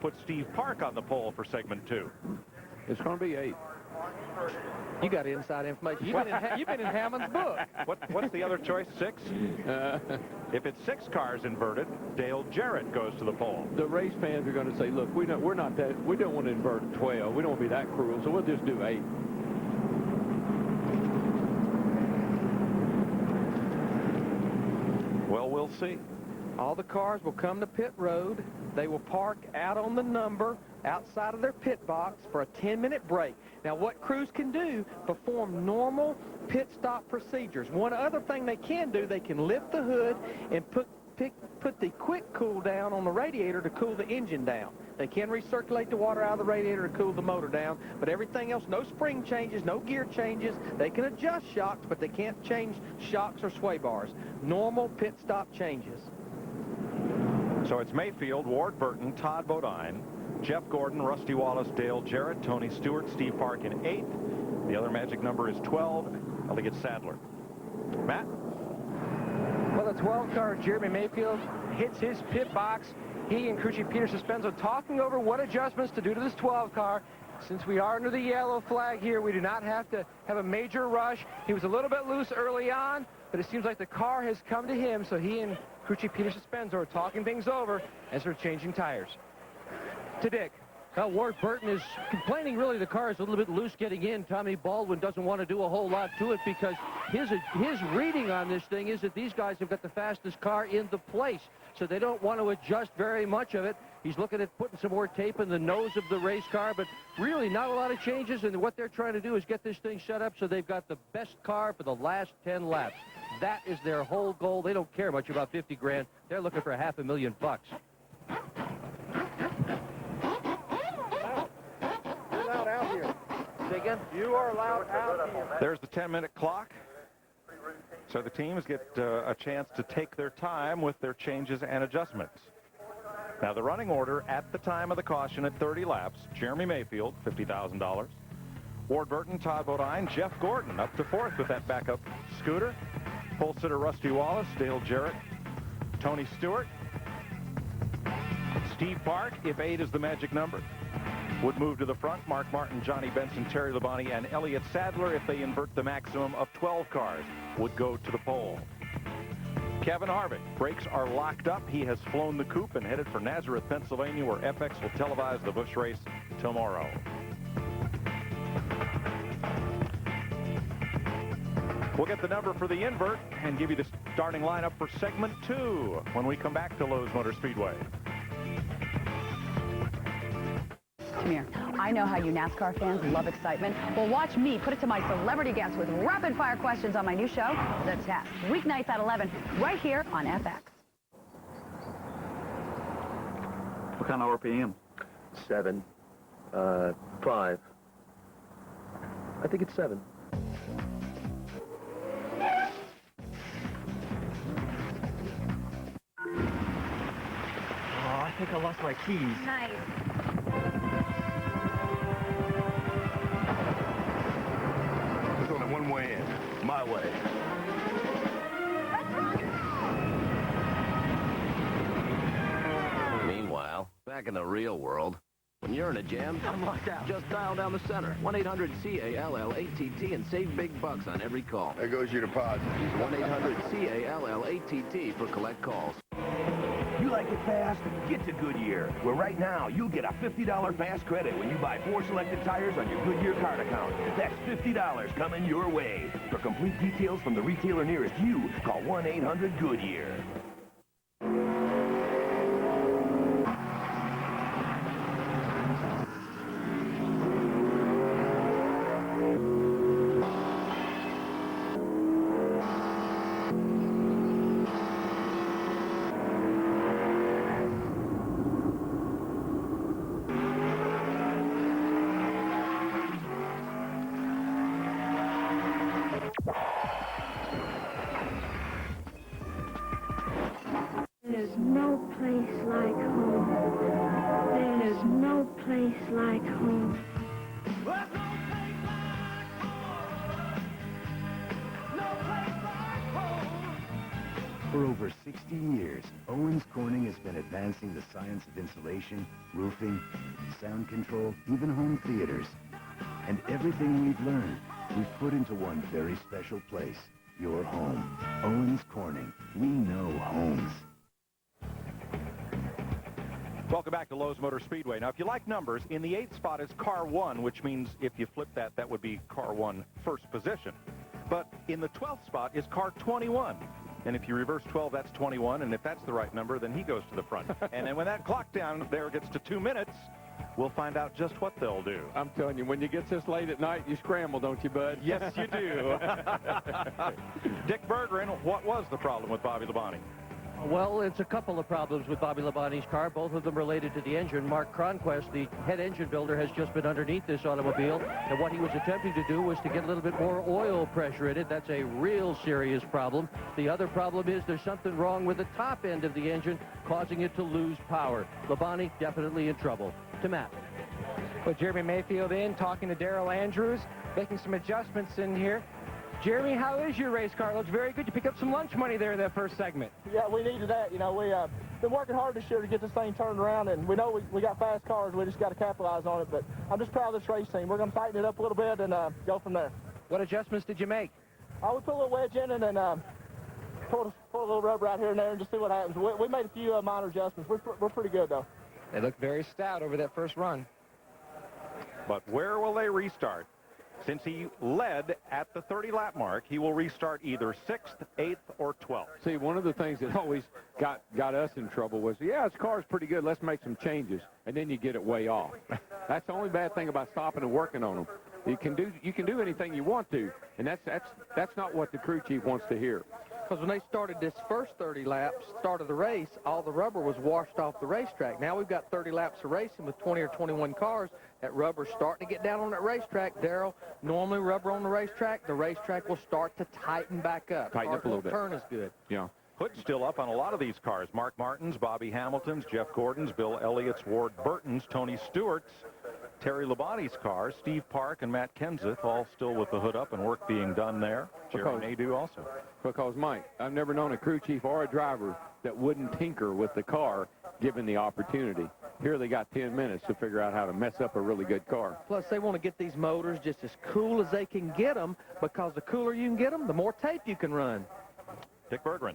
Put Steve Park on the pole for segment 2. It's going to be 8. You got inside information. You've been in Hammond's book. What's the other choice? 6? If it's 6 cars inverted, Dale Jarrett goes to the pole. The race fans are going to say, look, we don't want to invert 12. We don't want to be that cruel, so we'll just do 8. Well, we'll see. All the cars will come to pit road. They will park out on the number outside of their pit box for a 10-minute break. Now, what crews can do, perform normal pit stop procedures. One other thing they can do, they can lift the hood and put the quick cool down on the radiator to cool the engine down. They can recirculate the water out of the radiator to cool the motor down, but everything else, no spring changes, no gear changes. They can adjust shocks, but they can't change shocks or sway bars. Normal pit stop changes. So it's Mayfield, Ward Burton, Todd Bodine, Jeff Gordon, Rusty Wallace, Dale Jarrett, Tony Stewart, Steve Park in 8th. The other magic number is 12, Elliott Sadler. Matt? Well, the 12 car, Jeremy Mayfield, hits his pit box. He and crew chief Peter Suspenzo talking over what adjustments to do to this 12 car. Since we are under the yellow flag here, we do not have to have a major rush. He was a little bit loose early on, but it seems like the car has come to him, so he and crew chief Peter Suspenzo are talking things over as they're changing tires. To Dick. Well, Ward Burton is complaining really the car is a little bit loose getting in. Tommy Baldwin doesn't want to do a whole lot to it because his reading on this thing is that these guys have got the fastest car in the place, so they don't want to adjust very much of it. He's looking at putting some more tape in the nose of the race car, but really not a lot of changes, and what they're trying to do is get this thing set up so they've got the best car for the last 10 laps. That is their whole goal. They don't care much about 50 grand. They're looking for $500,000. Out here. Say again? You are allowed out here. There's the 10-minute clock. So the teams get a chance to take their time with their changes and adjustments. Now, the running order at the time of the caution at 30 laps, Jeremy Mayfield, $50,000. Ward Burton, Todd Bodine, Jeff Gordon up to 4th with that backup scooter. Pole sitter Rusty Wallace, Dale Jarrett, Tony Stewart, Steve Park, if 8 is the magic number, would move to the front. Mark Martin, Johnny Benson, Terry Labonte, and Elliott Sadler, if they invert the maximum of 12 cars, would go to the pole. Kevin Harvick, brakes are locked up. He has flown the coop and headed for Nazareth, Pennsylvania, where FX will televise the Busch race tomorrow. We'll get the number for the invert and give you the starting lineup for segment 2 when we come back to Lowe's Motor Speedway. Come here. I know how you NASCAR fans love excitement. Well, watch me put it to my celebrity guests with rapid-fire questions on my new show, The Test. Weeknights at 11, right here on FX. What kind of RPM? 7. 5. I think it's 7. Oh, I think I lost my keys. Nice. There's only one way in. My way. Meanwhile, back in the real world, when you're in a jam, I'm locked out. just dial down the center, 1-800-CALL-ATT, and save big bucks on every call. There goes your deposit. 1-800-CALL-ATT for collect calls. You like it fast? Get to Goodyear, where right now you'll get a $50 fast credit when you buy 4 selected tires on your Goodyear card account. That's $50 coming your way. For complete details from the retailer nearest you, call 1-800-GOODYEAR. There's no place like home. There's no place like home. For over 60 years, Owens Corning has been advancing the science of insulation, roofing, sound control, even home theaters. And everything we've learned, we've put into one very special place, your home. Owens Corning. We know homes. Welcome back to Lowe's Motor Speedway. Now, if you like numbers, in the 8th spot is car 1, which means if you flip that, that would be car 1 first position. But in the 12th spot is car 21. And if you reverse 12, that's 21. And if that's the right number, then he goes to the front. And then when that clock down there gets to 2 minutes, we'll find out just what they'll do. I'm telling you, when you get this late at night, you scramble, don't you, bud? Yes, you do. Dick Bergeron, what was the problem with Bobby Labonte? Well, it's a couple of problems with Bobby Labonte's car, both of them related to the engine. Mark Cronquist, the head engine builder, has just been underneath this automobile, and what he was attempting to do was to get a little bit more oil pressure in it. That's a real serious problem. The other problem is there's something wrong with the top end of the engine, causing it to lose power. Labonte definitely in trouble. To Matt. With Jeremy Mayfield in, talking to Darrell Andrews, making some adjustments in here. Jeremy, how is your race car? It looks very good. You pick up some lunch money there in that first segment. Yeah, we needed that. You know, we've been working hard this year to get this thing turned around, and we know we got fast cars. We just got to capitalize on it. But I'm just proud of this race team. We're going to tighten it up a little bit and go from there. What adjustments did you make? We put a little wedge in it and pull a little rubber out here and there and just see what happens. We made a few minor adjustments. We're pretty good, though. They look very stout over that first run. But where will they restart? Since he led at the 30-lap mark, he will restart either 6th, 8th, or 12th. See, one of the things that always got us in trouble was, yeah, his car's pretty good, let's make some changes, and then you get it way off. That's the only bad thing about stopping and working on them. You can do anything you want to, and that's not what the crew chief wants to hear. Because when they started this first 30 laps, start of the race, all the rubber was washed off the racetrack. Now we've got 30 laps of racing with 20 or 21 cars. That rubber's starting to get down on that racetrack. Darrell, normally rubber on the racetrack will start to tighten back up. Tighten up a little bit. Turn is good. Yeah. Hood's still up on a lot of these cars. Mark Martin's, Bobby Hamilton's, Jeff Gordon's, Bill Elliott's, Ward Burton's, Tony Stewart's, Terry Labonte's cars, Steve Park and Matt Kenseth, all still with the hood up and work being done there. Jerry Nadeau also. Because, Mike, I've never known a crew chief or a driver that wouldn't tinker with the car given the opportunity. Here they got 10 minutes to figure out how to mess up a really good car. Plus, they want to get these motors just as cool as they can get them, because the cooler you can get them, the more tape you can run. Dick Bergeron.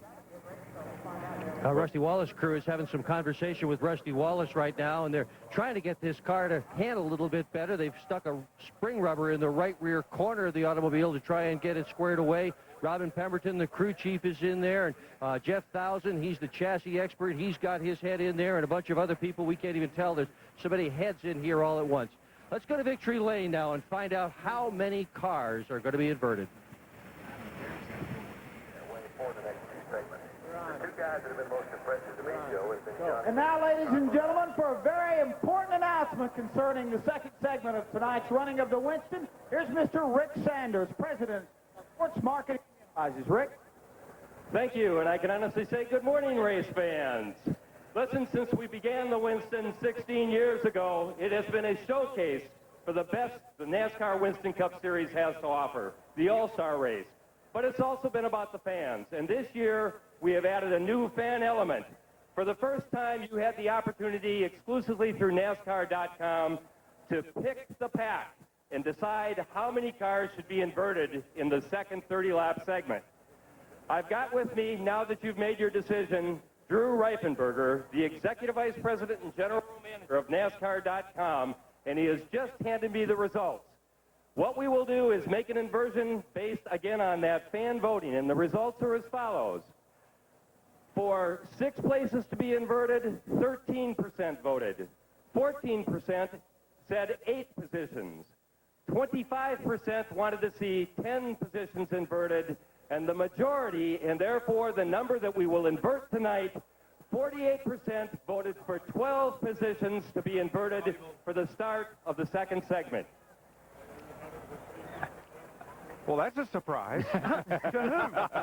Rusty Wallace crew is having some conversation with Rusty Wallace right now, and they're trying to get this car to handle a little bit better. They've stuck a spring rubber in the right rear corner of the automobile to try and get it squared away. Robin Pemberton, the crew chief, is in there, and Jeff Thousand, he's the chassis expert. He's got his head in there, and a bunch of other people. We can't even tell. There's so many heads in here all at once. Let's go to Victory Lane now and find out how many cars are going to be inverted. And now, ladies and gentlemen, for a very important announcement concerning the second segment of tonight's running of the Winston, here's Mr. Rick Sanders, President of Sports Marketing Enterprises. Rick? Thank you, and I can honestly say good morning, race fans. Listen, since we began the Winston 16 years ago, it has been a showcase for the best the NASCAR Winston Cup Series has to offer, the All-Star Race. But it's also been about the fans, and this year we have added a new fan element. For the first time, you had the opportunity exclusively through NASCAR.com to pick the pack and decide how many cars should be inverted in the second 30-lap segment. I've got with me, now that you've made your decision, Drew Reifenberger, the Executive Vice President and General Manager of NASCAR.com, and he has just handed me the results. What we will do is make an inversion based, again, on that fan voting, and the results are as follows. For 6 places to be inverted, 13% voted. 14% said 8 positions. 25% wanted to see 10 positions inverted, and the majority, and therefore the number that we will invert tonight, 48% voted for 12 positions to be inverted for the start of the second segment. Well, that's a surprise. To who?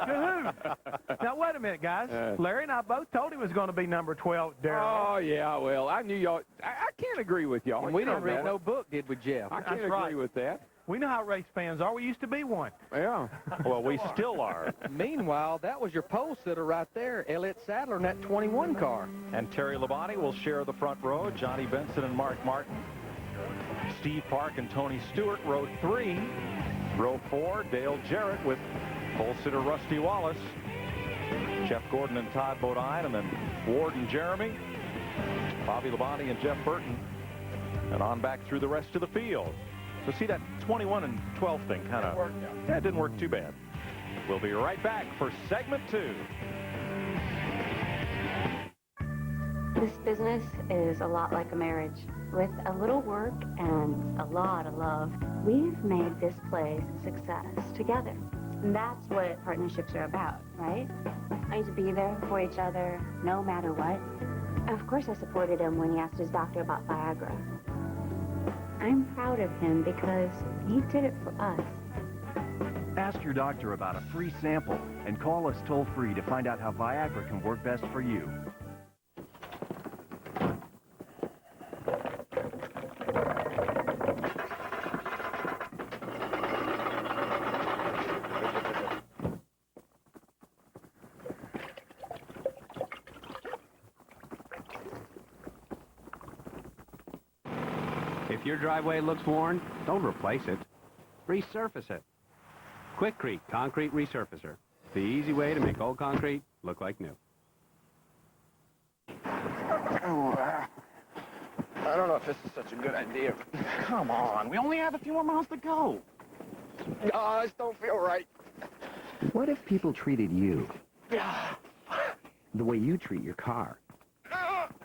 To who? Now, wait a minute, guys. Larry and I both told he was going to be number 12, Darrell. Oh, yeah, well, I knew y'all. I can't agree with y'all. And we didn't read no book, did we, Jeff? I can't agree with that. We know how race fans are. We used to be one. Yeah. Well, we still are. Meanwhile, that was your pole sitter right there, Elliott Sadler in that 21 car. And Terry Labonte will share the front row. Johnny Benson and Mark Martin. Steve Park and Tony Stewart, row 3. Row 4, Dale Jarrett with pole sitter Rusty Wallace. Jeff Gordon and Todd Bodine, and then Ward and Jeremy. Bobby Labonte and Jeff Burton. And on back through the rest of the field. So see that 21 and 12 thing kind of, yeah, it didn't work too bad. We'll be right back for segment 2. This business is a lot like a marriage. With a little work and a lot of love, we've made this place a success together. And that's what partnerships are about, right? I need to be there for each other, no matter what. Of course I supported him when he asked his doctor about Viagra. I'm proud of him because he did it for us. Ask your doctor about a free sample and call us toll-free to find out how Viagra can work best for you. If your driveway looks worn, don't replace it. Resurface it. Quikrete Concrete Resurfacer. The easy way to make old concrete look like new. I don't know if this is such a good idea, but come on. We only have a few more miles to go. Oh, I just don't feel right. What if people treated you the way you treat your car?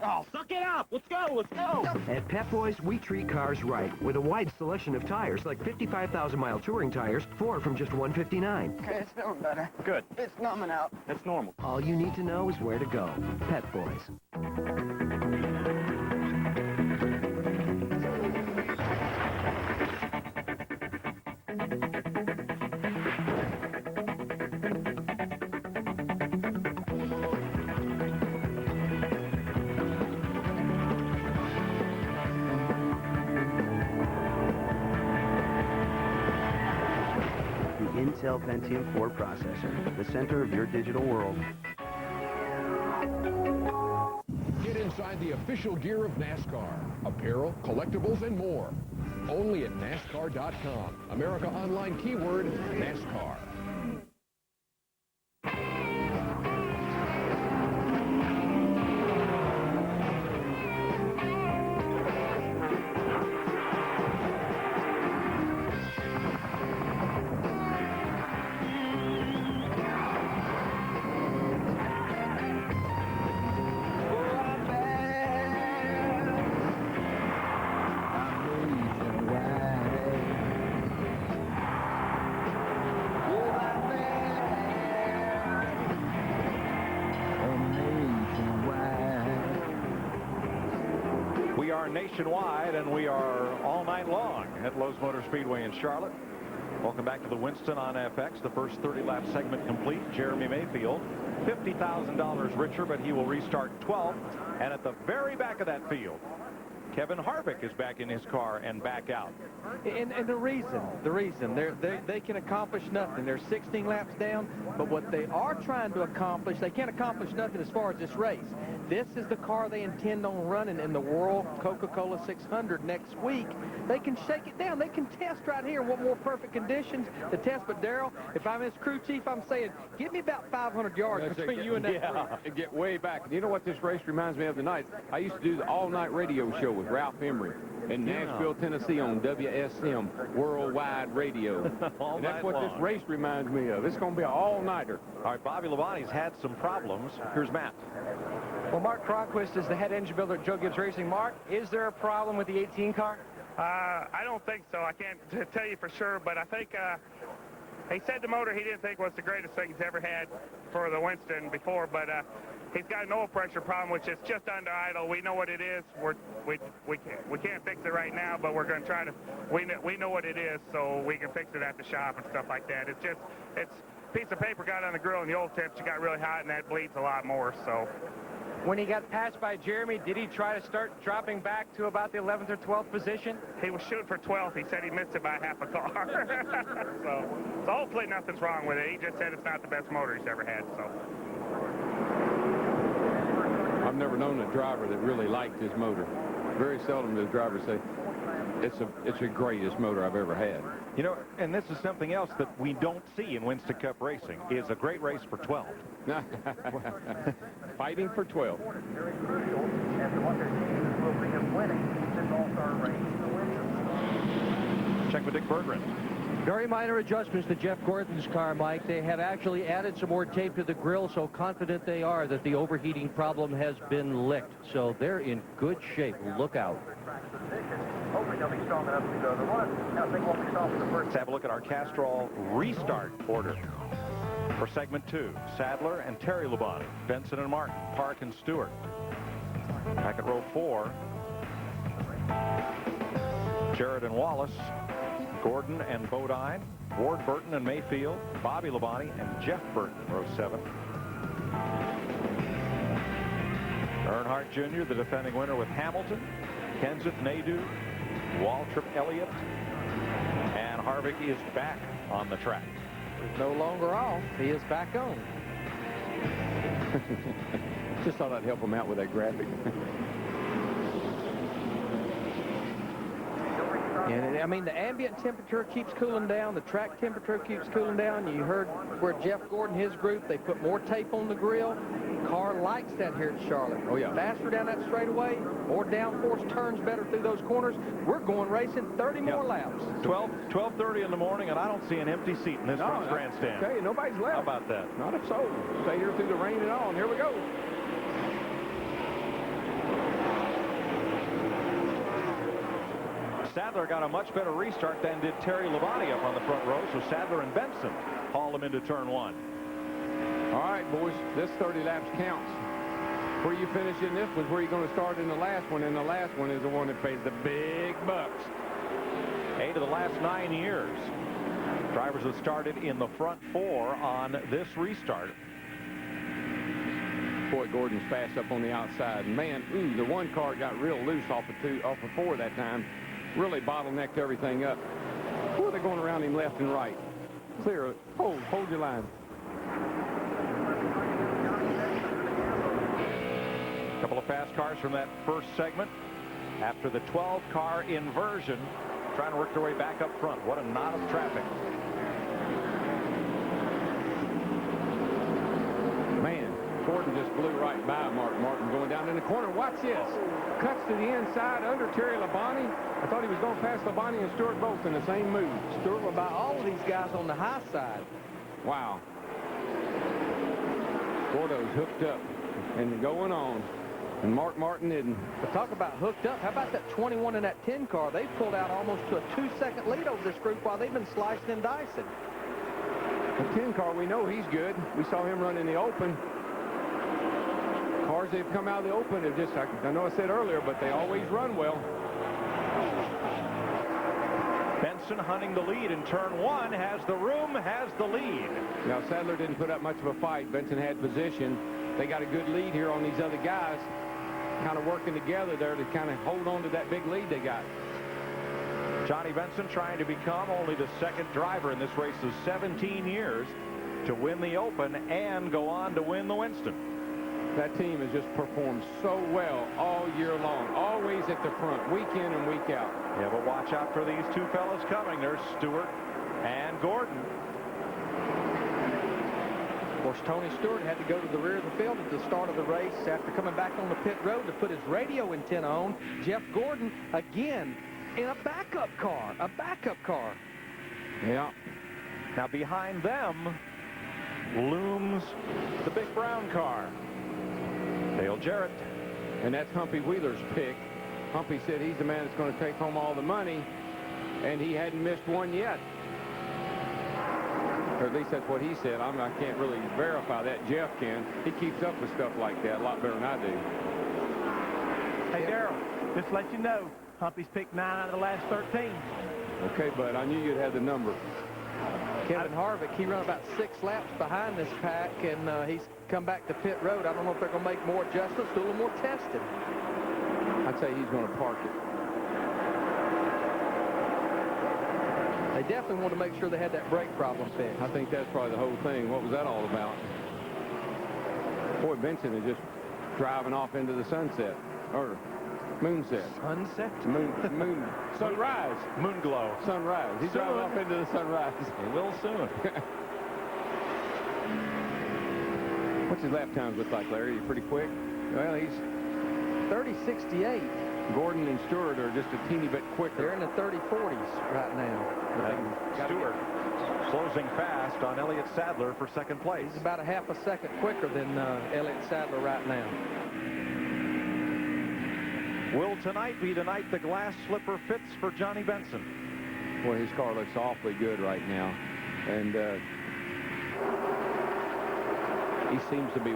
Oh, suck it up! Let's go! Let's go! At Pep Boys, we treat cars right with a wide selection of tires, like 55,000-mile touring tires, 4 from just $159. Okay, it's feeling better. Good. It's numbing out. That's normal. All you need to know is where to go. Pep Boys. Intel Pentium 4 processor, the center of your digital world. Get inside the official gear of NASCAR. Apparel, collectibles, and more. Only at NASCAR.com. America Online keyword, NASCAR. Nationwide, and we are all night long at Lowe's Motor Speedway in Charlotte. Welcome back to the Winston on FX. The first 30-lap segment complete. Jeremy Mayfield, $50,000 richer, but he will restart 12th. And at the very back of that field, Kevin Harvick is back in his car and back out. And the reason, they can accomplish nothing. They're 16 laps down, but what they are trying to accomplish, they can't accomplish nothing as far as this race. This is the car they intend on running in the World Coca-Cola 600 next week. They can shake it down. They can test right here. What more perfect conditions to test? But, Darrell, if I'm his crew chief, I'm saying, give me about 500 yards between you and that crew. And get way back. You know what this race reminds me of tonight? I used to do the all-night radio show with Ralph Emery in Nashville, Tennessee on WSM Worldwide Radio. And that's what this race reminds me of. It's going to be an all-nighter. All right, Bobby Labonte's had some problems. Here's Matt. Well, Mark Cronquist is the head engine builder at Joe Gibbs Racing. Mark, is there a problem with the 18 car? I don't think so. I can't tell you for sure, but I think he said the motor he didn't think was the greatest thing he's ever had for the Winston before, but he's got an oil pressure problem, which is just under idle. We know what it is. We can't fix it right now, but we're going to try to. We know what it is, so we can fix it at the shop and stuff like that. It's a piece of paper got on the grill, and the oil temperature got really hot, and that bleeds a lot more. So. When he got passed by Jeremy, did he try to start dropping back to about the 11th or 12th position? He was shooting for 12th. He said he missed it by half a car. so hopefully nothing's wrong with it. He just said it's not the best motor he's ever had. So I've never known a driver that really liked his motor. Very seldom does drivers say, it's the greatest motor I've ever had. You know, and this is something else that we don't see in Winston Cup racing, is a great race for 12. Fighting for 12. Very crucial, as the 115 will be of winning Winston All-Star Race. Check with Dick Berggren. Very minor adjustments to Jeff Gordon's car, Mike. They have actually added some more tape to the grill, so confident they are that the overheating problem has been licked. So they're in good shape. Look out. Hopefully they'll be strong enough to go to the run. I think won't be strong for the first. Let's have a look at our Castrol restart order. For segment 2, Sadler and Terry Labonte, Benson and Martin, Park and Stewart. Back at row 4, Jarrett and Wallace, Gordon and Bodine, Ward Burton and Mayfield, Bobby Labonte and Jeff Burton, row 7. Earnhardt Jr., the defending winner with Hamilton, Kenseth Nadeau, Waltrip Elliott, and Harvick is back on the track. He's no longer off. He is back on. Just thought I'd help him out with that graphic. And I mean, the ambient temperature keeps cooling down. The track temperature keeps cooling down. You heard where Jeff Gordon, his group, they put more tape on the grill. Car likes that here at Charlotte. Oh, yeah. Faster down that straightaway, more downforce, turns better through those corners. We're going racing 30 more laps. 12:30 in the morning, and I don't see an empty seat in this front grandstand. Okay, nobody's left. How about that? Not a soul. Stay here through the rain and all, and here we go. Sadler got a much better restart than did Terry Labonte up on the front row, so Sadler and Benson haul him into turn 1. All right, boys, this 30 laps counts. Where you finish in this one's where you're going to start in the last one, and the last one is the one that pays the big bucks. 8 of the last 9 years. Drivers have started in the front 4 on this restart. Boy, Gordon's fast up on the outside. And man, the one car got real loose off of 4 that time. Really bottlenecked everything up. Boy, they're going around him left and right. Clear. Hold your line. A couple of fast cars from that first segment. After the 12-car inversion, trying to work their way back up front. What a knot of traffic. Man, Gordon just blew right by Mark Martin going down in the corner. Watch this. Cuts to the inside under Terry Labonte. I thought he was going to pass Labonte and Stewart both in the same move. Stewart were by all of these guys on the high side. Wow. Gordo's hooked up and going on. And Mark Martin didn't. But talk about hooked up. How about that 21 in that 10 car? They've pulled out almost to a 2-second lead over this group while they've been slicing and dicing. The 10 car, we know he's good. We saw him run in the open. Cars that have come out of the open have just, I know I said earlier, but they always run well. Benson hunting the lead in turn 1, has the room, has the lead. Now, Sadler didn't put up much of a fight. Benson had position. They got a good lead here on these other guys, kind of working together there to kind of hold on to that big lead they got. Johnny Benson trying to become only the second driver in this race of 17 years to win the Open and go on to win the Winston. That team has just performed so well all year long, always at the front, week in and week out. Yeah, but watch out for these two fellas coming. There's Stewart and Gordon. Of course, Tony Stewart had to go to the rear of the field at the start of the race after coming back on the pit road to put his radio antenna on. Jeff Gordon, again, in a backup car. Yeah. Now, behind them looms the big brown car. Dale Jarrett. And that's Humpy Wheeler's pick. Humpy said he's the man that's going to take home all the money, and he hadn't missed one yet. Or at least that's what he said. I can't really verify that. Jeff can. He keeps up with stuff like that a lot better than I do. Hey, Darrell, just to let you know, Humpy's picked 9 out of the last 13. Okay, bud, I knew you'd have the number. Kevin Harvick, he ran about 6 laps behind this pack, and he's come back to pit road. I don't know if they're going to make more adjustments, do a little more testing. I'd say he's going to park it. They definitely want to make sure they had that brake problem fixed. I think that's probably the whole thing. What was that all about? Boy, Benson is just driving off into the sunset, or moonset. Sunset? Moon. Sunrise. Moon glow. Sunrise. He's driving off into the sunrise. He will soon. What's his lap times look like, Larry? He's pretty quick? Well, he's 30.68. Gordon and Stewart are just a teeny bit quicker. They're in the 30.40s right now. Stewart closing fast on Elliott Sadler for second place. He's about a half a second quicker than Elliott Sadler right now. Will tonight be the night the glass slipper fits for Johnny Benson? Well, his car looks awfully good right now. And he seems to be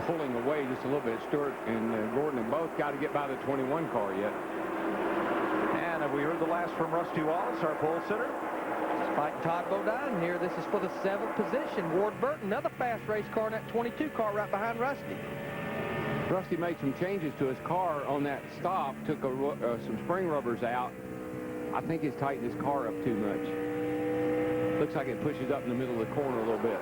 pulling away just a little bit. Stewart and Gordon have both got to get by the 21 car yet. And have we heard the last from Rusty Wallace, our pole sitter? Fighting Todd Bodine here. This is for the 7th position. Ward Burton, another fast race car in that 22 car right behind Rusty. Rusty made some changes to his car on that stop, took some spring rubbers out. I think he's tightened his car up too much. Looks like it pushes up in the middle of the corner a little bit.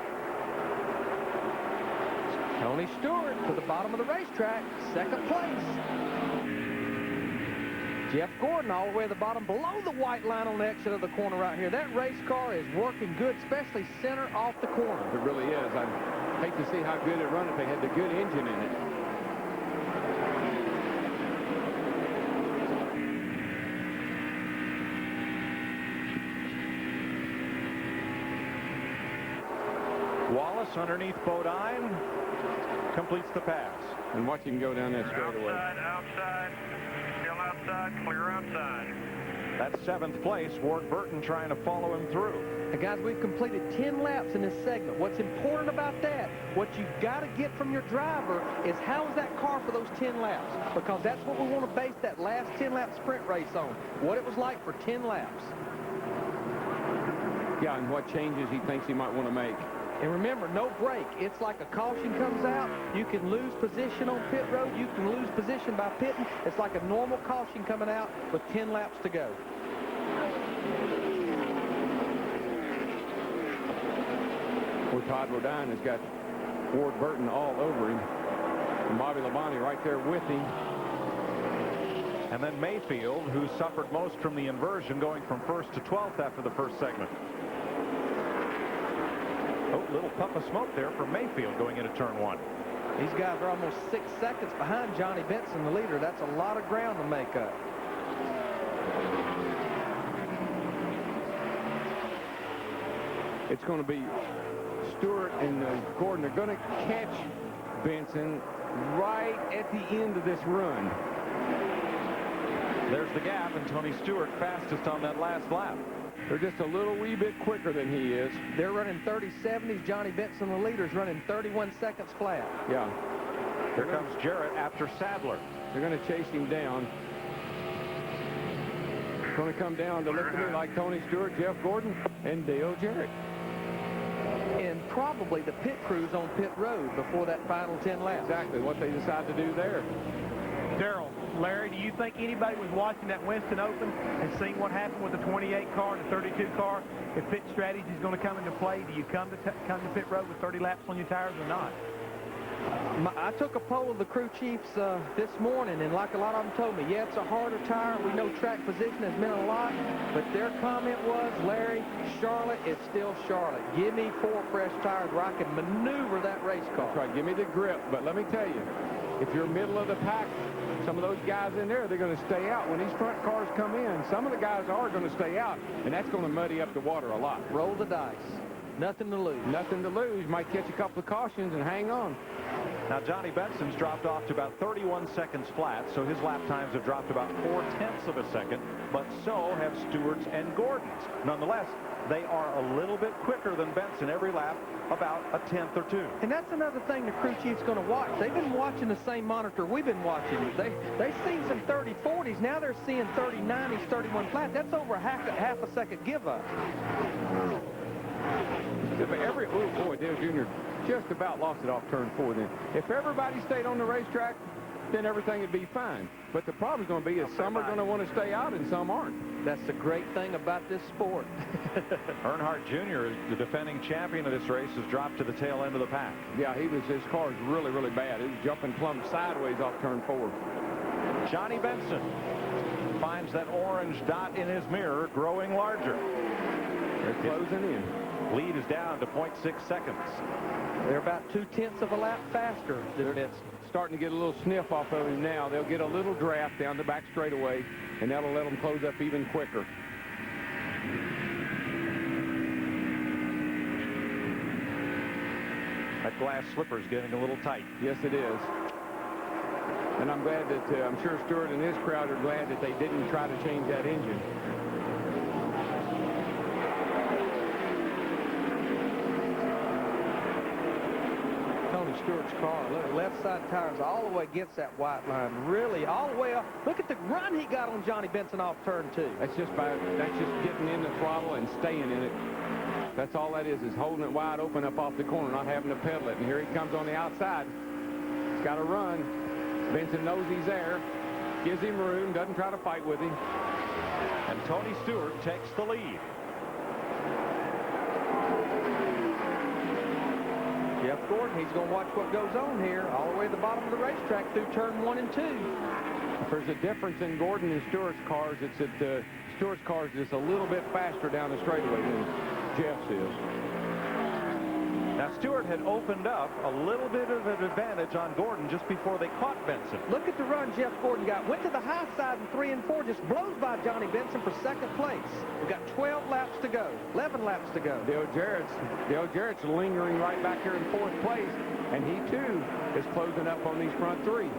Tony Stewart to the bottom of the racetrack, second place. Jeff Gordon all the way at the bottom, below the white line on the exit of the corner right here. That race car is working good, especially center off the corner. It really is. I'd hate to see how good it run if they had the good engine in it. Wallace underneath Bodine completes the pass. And watch him go down that straightaway. Outside, still outside, clear outside. That's 7th place. Ward Burton trying to follow him through. And guys, we've completed 10 laps in this segment. What's important about that, what you've got to get from your driver is how is that car for those 10 laps? Because that's what we want to base that last 10-lap sprint race on, what it was like for 10 laps. Yeah, and what changes he thinks he might want to make. And remember, no break. It's like a caution comes out. You can lose position on pit road. You can lose position by pitting. It's like a normal caution coming out with 10 laps to go. Well, Todd Bodine has got Ward Burton all over him. And Bobby Labonte right there with him. And then Mayfield, who suffered most from the inversion, going from 1st to 12th after the first segment. Oh, little puff of smoke there from Mayfield going into turn 1. These guys are almost 6 seconds behind Johnny Benson, the leader. That's a lot of ground to make up. It's going to be Stewart and Gordon are going to catch Benson right at the end of this run. There's the gap, and Tony Stewart fastest on that last lap. They're just a little wee bit quicker than he is. They're running 30.70s. Johnny Benson, the leader, is running 31 seconds flat. Yeah. Here comes Jarrett after Sadler. They're going to chase him down. It's going to come down to look to me like Tony Stewart, Jeff Gordon, and Dale Jarrett. And probably the pit crews on pit road before that final 10 laps. Exactly what they decide to do there. Darrell, Larry, do you think anybody was watching that Winston Open and seeing what happened with the 28 car and the 32 car? If pit strategy is going to come into play, do you come to pit road with 30 laps on your tires or not? I took a poll of the crew chiefs this morning, and like a lot of them told me, yeah, it's a harder tire. We know track position has meant a lot, but their comment was, Larry, Charlotte is still Charlotte. Give me 4 fresh tires where I can maneuver that race car. That's right. Give me the grip. But let me tell you, if you're middle of the pack, some of those guys in there, they're going to stay out. When these front cars come in, some of the guys are going to stay out, and that's going to muddy up the water a lot. Roll the dice. Nothing to lose. Nothing to lose. Might catch a couple of cautions and hang on. Now, Johnny Benson's dropped off to about 31 seconds flat, so his lap times have dropped about 0.4 of a second, but so have Stewart's and Gordon's. Nonetheless, they are a little bit quicker than Benson every lap, about a 1/10 or 2. And that's another thing the crew chief's going to watch. They've been watching the same monitor we've been watching. They've seen some 30-40s. Now they're seeing 30-90s, 31 flat. That's over half a second give up. Oh, boy, Dale Jr. just about lost it off turn 4 then. If everybody stayed on the racetrack, then everything would be fine. But the problem's going to be is some are going to want to stay out and some aren't. That's the great thing about this sport. Earnhardt Jr., the defending champion of this race, has dropped to the tail end of the pack. Yeah, his car is really, really bad. It was jumping plumb sideways off turn 4. Johnny Benson finds that orange dot in his mirror growing larger. They're closing in. Lead is down to 0.6 seconds. They're about 2/10 of a lap faster than Benson. Starting to get a little sniff off of him now. They'll get a little draft down the back straightaway, and that'll let them close up even quicker. That glass slipper is getting a little tight. Yes, it is. And I'm glad that, I'm sure Stewart and his crowd are glad that they didn't try to change that engine. Stewart's car. Look, left side tires all the way against that white line. Really, all the way up. Look at the run he got on Johnny Benson off turn 2. That's just getting in the throttle and staying in it. That's all that is holding it wide open up off the corner, not having to pedal it. And here he comes on the outside. He's got to run. Benson knows he's there. Gives him room, doesn't try to fight with him. And Tony Stewart takes the lead. Jeff Gordon, he's going to watch what goes on here all the way to the bottom of the racetrack through turn 1 and 2. If there's a difference in Gordon and Stewart's cars, it's that Stewart's car is just a little bit faster down the straightaway than Jeff's is. Now, Stewart had opened up a little bit of an advantage on Gordon just before they caught Benson. Look at the run Jeff Gordon got. Went to the high side in 3 and 4, just blows by Johnny Benson for second place. We've got 12 laps to go, 11 laps to go. Dale Jarrett's lingering right back here in 4th place, and he too is closing up on these front 3.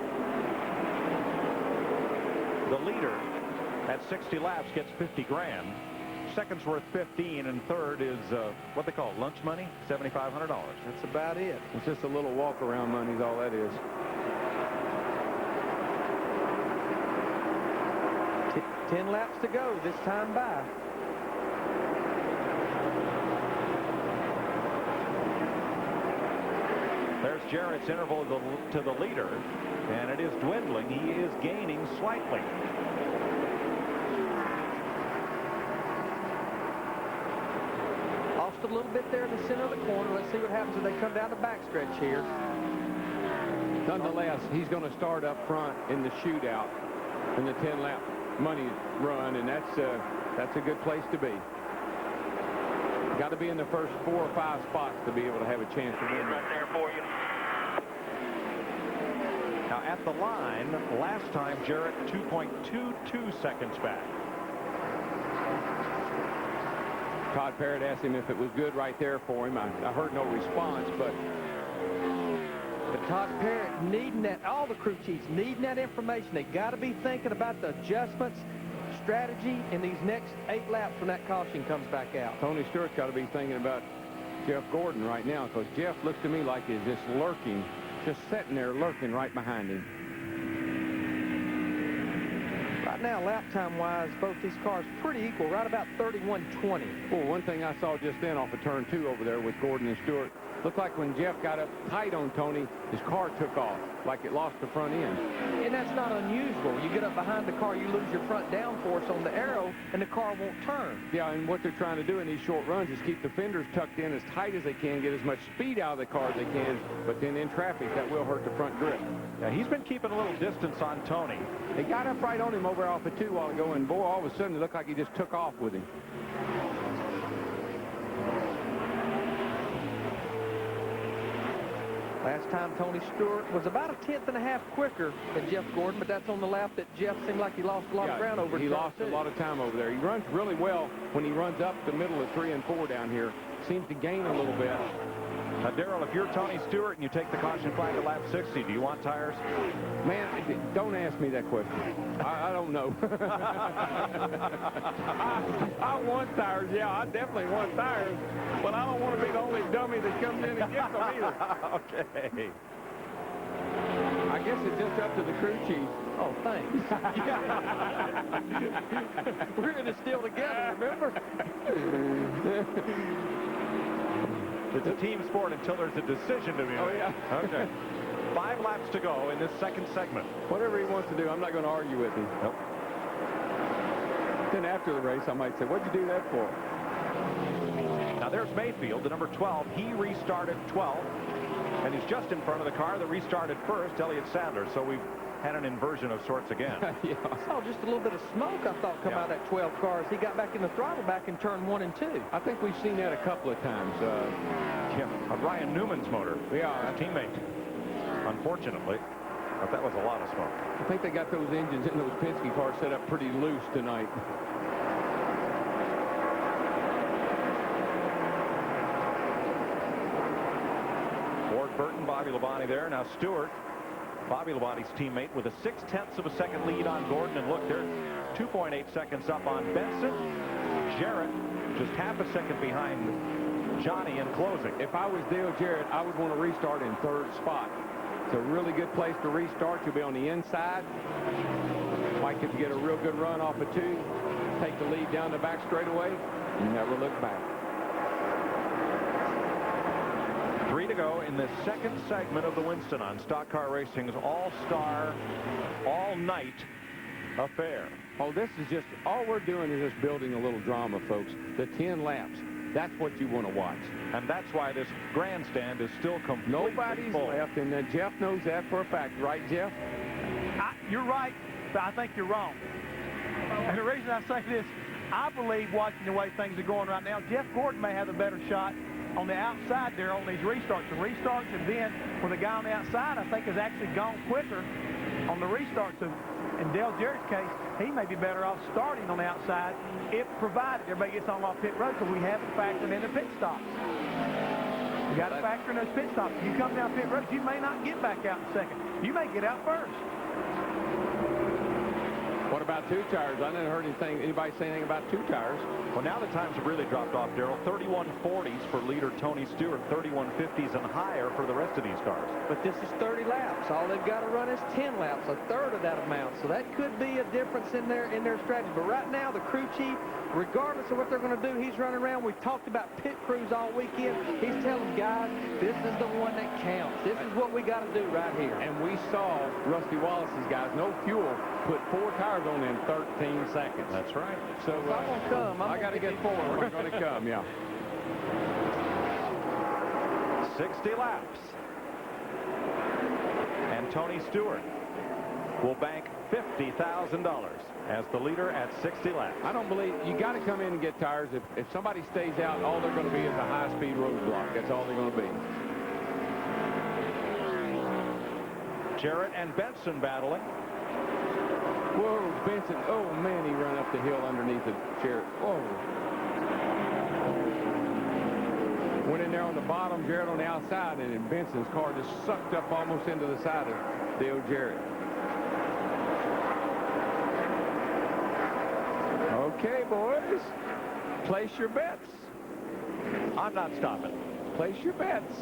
The leader at 60 laps gets 50 grand. Second's worth 15, and third is what they call lunch money, $7,500. That's about it. It's just a little walk-around money is all that is. 10 laps to go this time by. There's Jarrett's interval to the leader, and it is dwindling. He is gaining slightly. A little bit there in the center of the corner. Let's see what happens if they come down the backstretch here. Nonetheless, he's going to start up front in the shootout in the 10-lap money run, and that's a good place to be. Got to be in the first 4 or 5 spots to be able to have a chance to win. Right there for you. Now at the line, last time Jarrett 2.22 seconds back. Todd Parrott asked him if it was good right there for him. I heard no response, but Todd Parrott needing that, all the crew chiefs needing that information. They got to be thinking about the adjustments, strategy in these next 8 laps when that caution comes back out. Tony Stewart's got to be thinking about Jeff Gordon right now, because Jeff looks to me like he's just lurking, just sitting there lurking right behind him. Right now, lap time-wise, both these cars pretty equal, right about 31:20. Well, one thing I saw just then off of turn 2 over there with Gordon and Stewart, looked like when Jeff got up tight on Tony, his car took off, like it lost the front end. And that's not unusual. You get up behind the car, you lose your front downforce on the arrow, and the car won't turn. Yeah, and what they're trying to do in these short runs is keep the fenders tucked in as tight as they can, get as much speed out of the car as they can, but then in traffic, that will hurt the front grip. Yeah, he's been keeping a little distance on Tony. They got up right on him over off of 2 while ago, and boy, all of a sudden, it looked like he just took off with him. Last time Tony Stewart was about a 1/10.5 quicker than Jeff Gordon, but that's on the lap that Jeff seemed like he lost a lot of ground over. He lost a lot of time over there. He runs really well when he runs up the middle of 3 and 4 down here. Seems to gain a little bit. Now, Darrell, if you're Tony Stewart and you take the caution flag at lap 60, do you want tires? Man, don't ask me that question. I don't know. I want tires. Yeah, I definitely want tires. But I don't want to be the only dummy that comes in and gets them either. Okay. I guess it's just up to the crew chief. Oh, thanks. We're in this deal together, remember? It's a team sport until there's a decision to be made. Oh, yeah. Okay. 5 laps to go in this second segment. Whatever he wants to do, I'm not going to argue with him. Nope. Then after the race, I might say, what'd you do that for? Now there's Mayfield, the number 12. He restarted 12th, and he's just in front of the car that restarted first, Elliott Sadler. So we've had an inversion of sorts again. Yeah. I saw just a little bit of smoke, I thought, come out of that 12 car as he got back in the throttle back in turn 1 and 2. I think we've seen that a couple of times. Ryan Newman's motor. Yeah. His teammate, unfortunately. But that was a lot of smoke. I think they got those engines in those Penske cars set up pretty loose tonight. Ward Burton, Bobby Labonte there. Now Stewart, Bobby Labonte's teammate, with a 0.6 of a second lead on Gordon. And look, they're 2.8 seconds up on Benson. Jarrett just half a second behind Johnny in closing. If I was Dale Jarrett, I would want to restart in 3rd spot. It's a really good place to restart. You'll be on the inside. Might get to get a real good run off of 2. Take the lead down the back straightaway. And never look back. 3 to go in the second segment of the Winston on Stock Car Racing's all-star, all-night affair. Oh, this is just, all we're doing is just building a little drama, folks. The 10 laps. That's what you want to watch. And that's why this grandstand is still completely Nobody's full. left, and Jeff knows that for a fact. Right, Jeff? You're right, but I think you're wrong. And the reason I say this, I believe, watching the way things are going right now, Jeff Gordon may have a better shot on the outside there on these restarts. The restarts, and then with the guy on the outside, I think has actually gone quicker on the restarts. In Dale Jarrett's case, he may be better off starting on the outside if provided everybody gets on off pit road, because we haven't factored in the pit stops. You got to factor in those pit stops. If you come down pit road, you may not get back out in second. You may get out first. What about 2 tires? I didn't heard anybody say anything about 2 tires. Well, now the times have really dropped off, Darrell. 31:40s for leader Tony Stewart, 31:50s and higher for the rest of these cars. But this is 30 laps. All they've got to run is 10 laps, a third of that amount. So that could be a difference in their strategy. But right now, the crew chief, regardless of what they're going to do, he's running around. We've talked about pit crews all weekend. He's telling guys, this is the one that counts. This is what we got to do right here. And we saw Rusty Wallace's guys, no fuel, put 4 tires on in 13 seconds. That's right. So I'm going to come. I got to get forward. We're going to come, yeah. 60 laps. And Tony Stewart will bank $50,000 as the leader at 60 laps. I don't believe you got to come in and get tires. If somebody stays out, all they're going to be is a high-speed roadblock. That's all they're going to be. Jarrett and Benson battling. Whoa, Benson. Oh, man, he ran up the hill underneath the Jarrett. Whoa. Went in there on the bottom, Jarrett on the outside, and then Benson's car just sucked up almost into the side of Dale Jarrett. Okay, boys. Place your bets. I'm not stopping. Place your bets.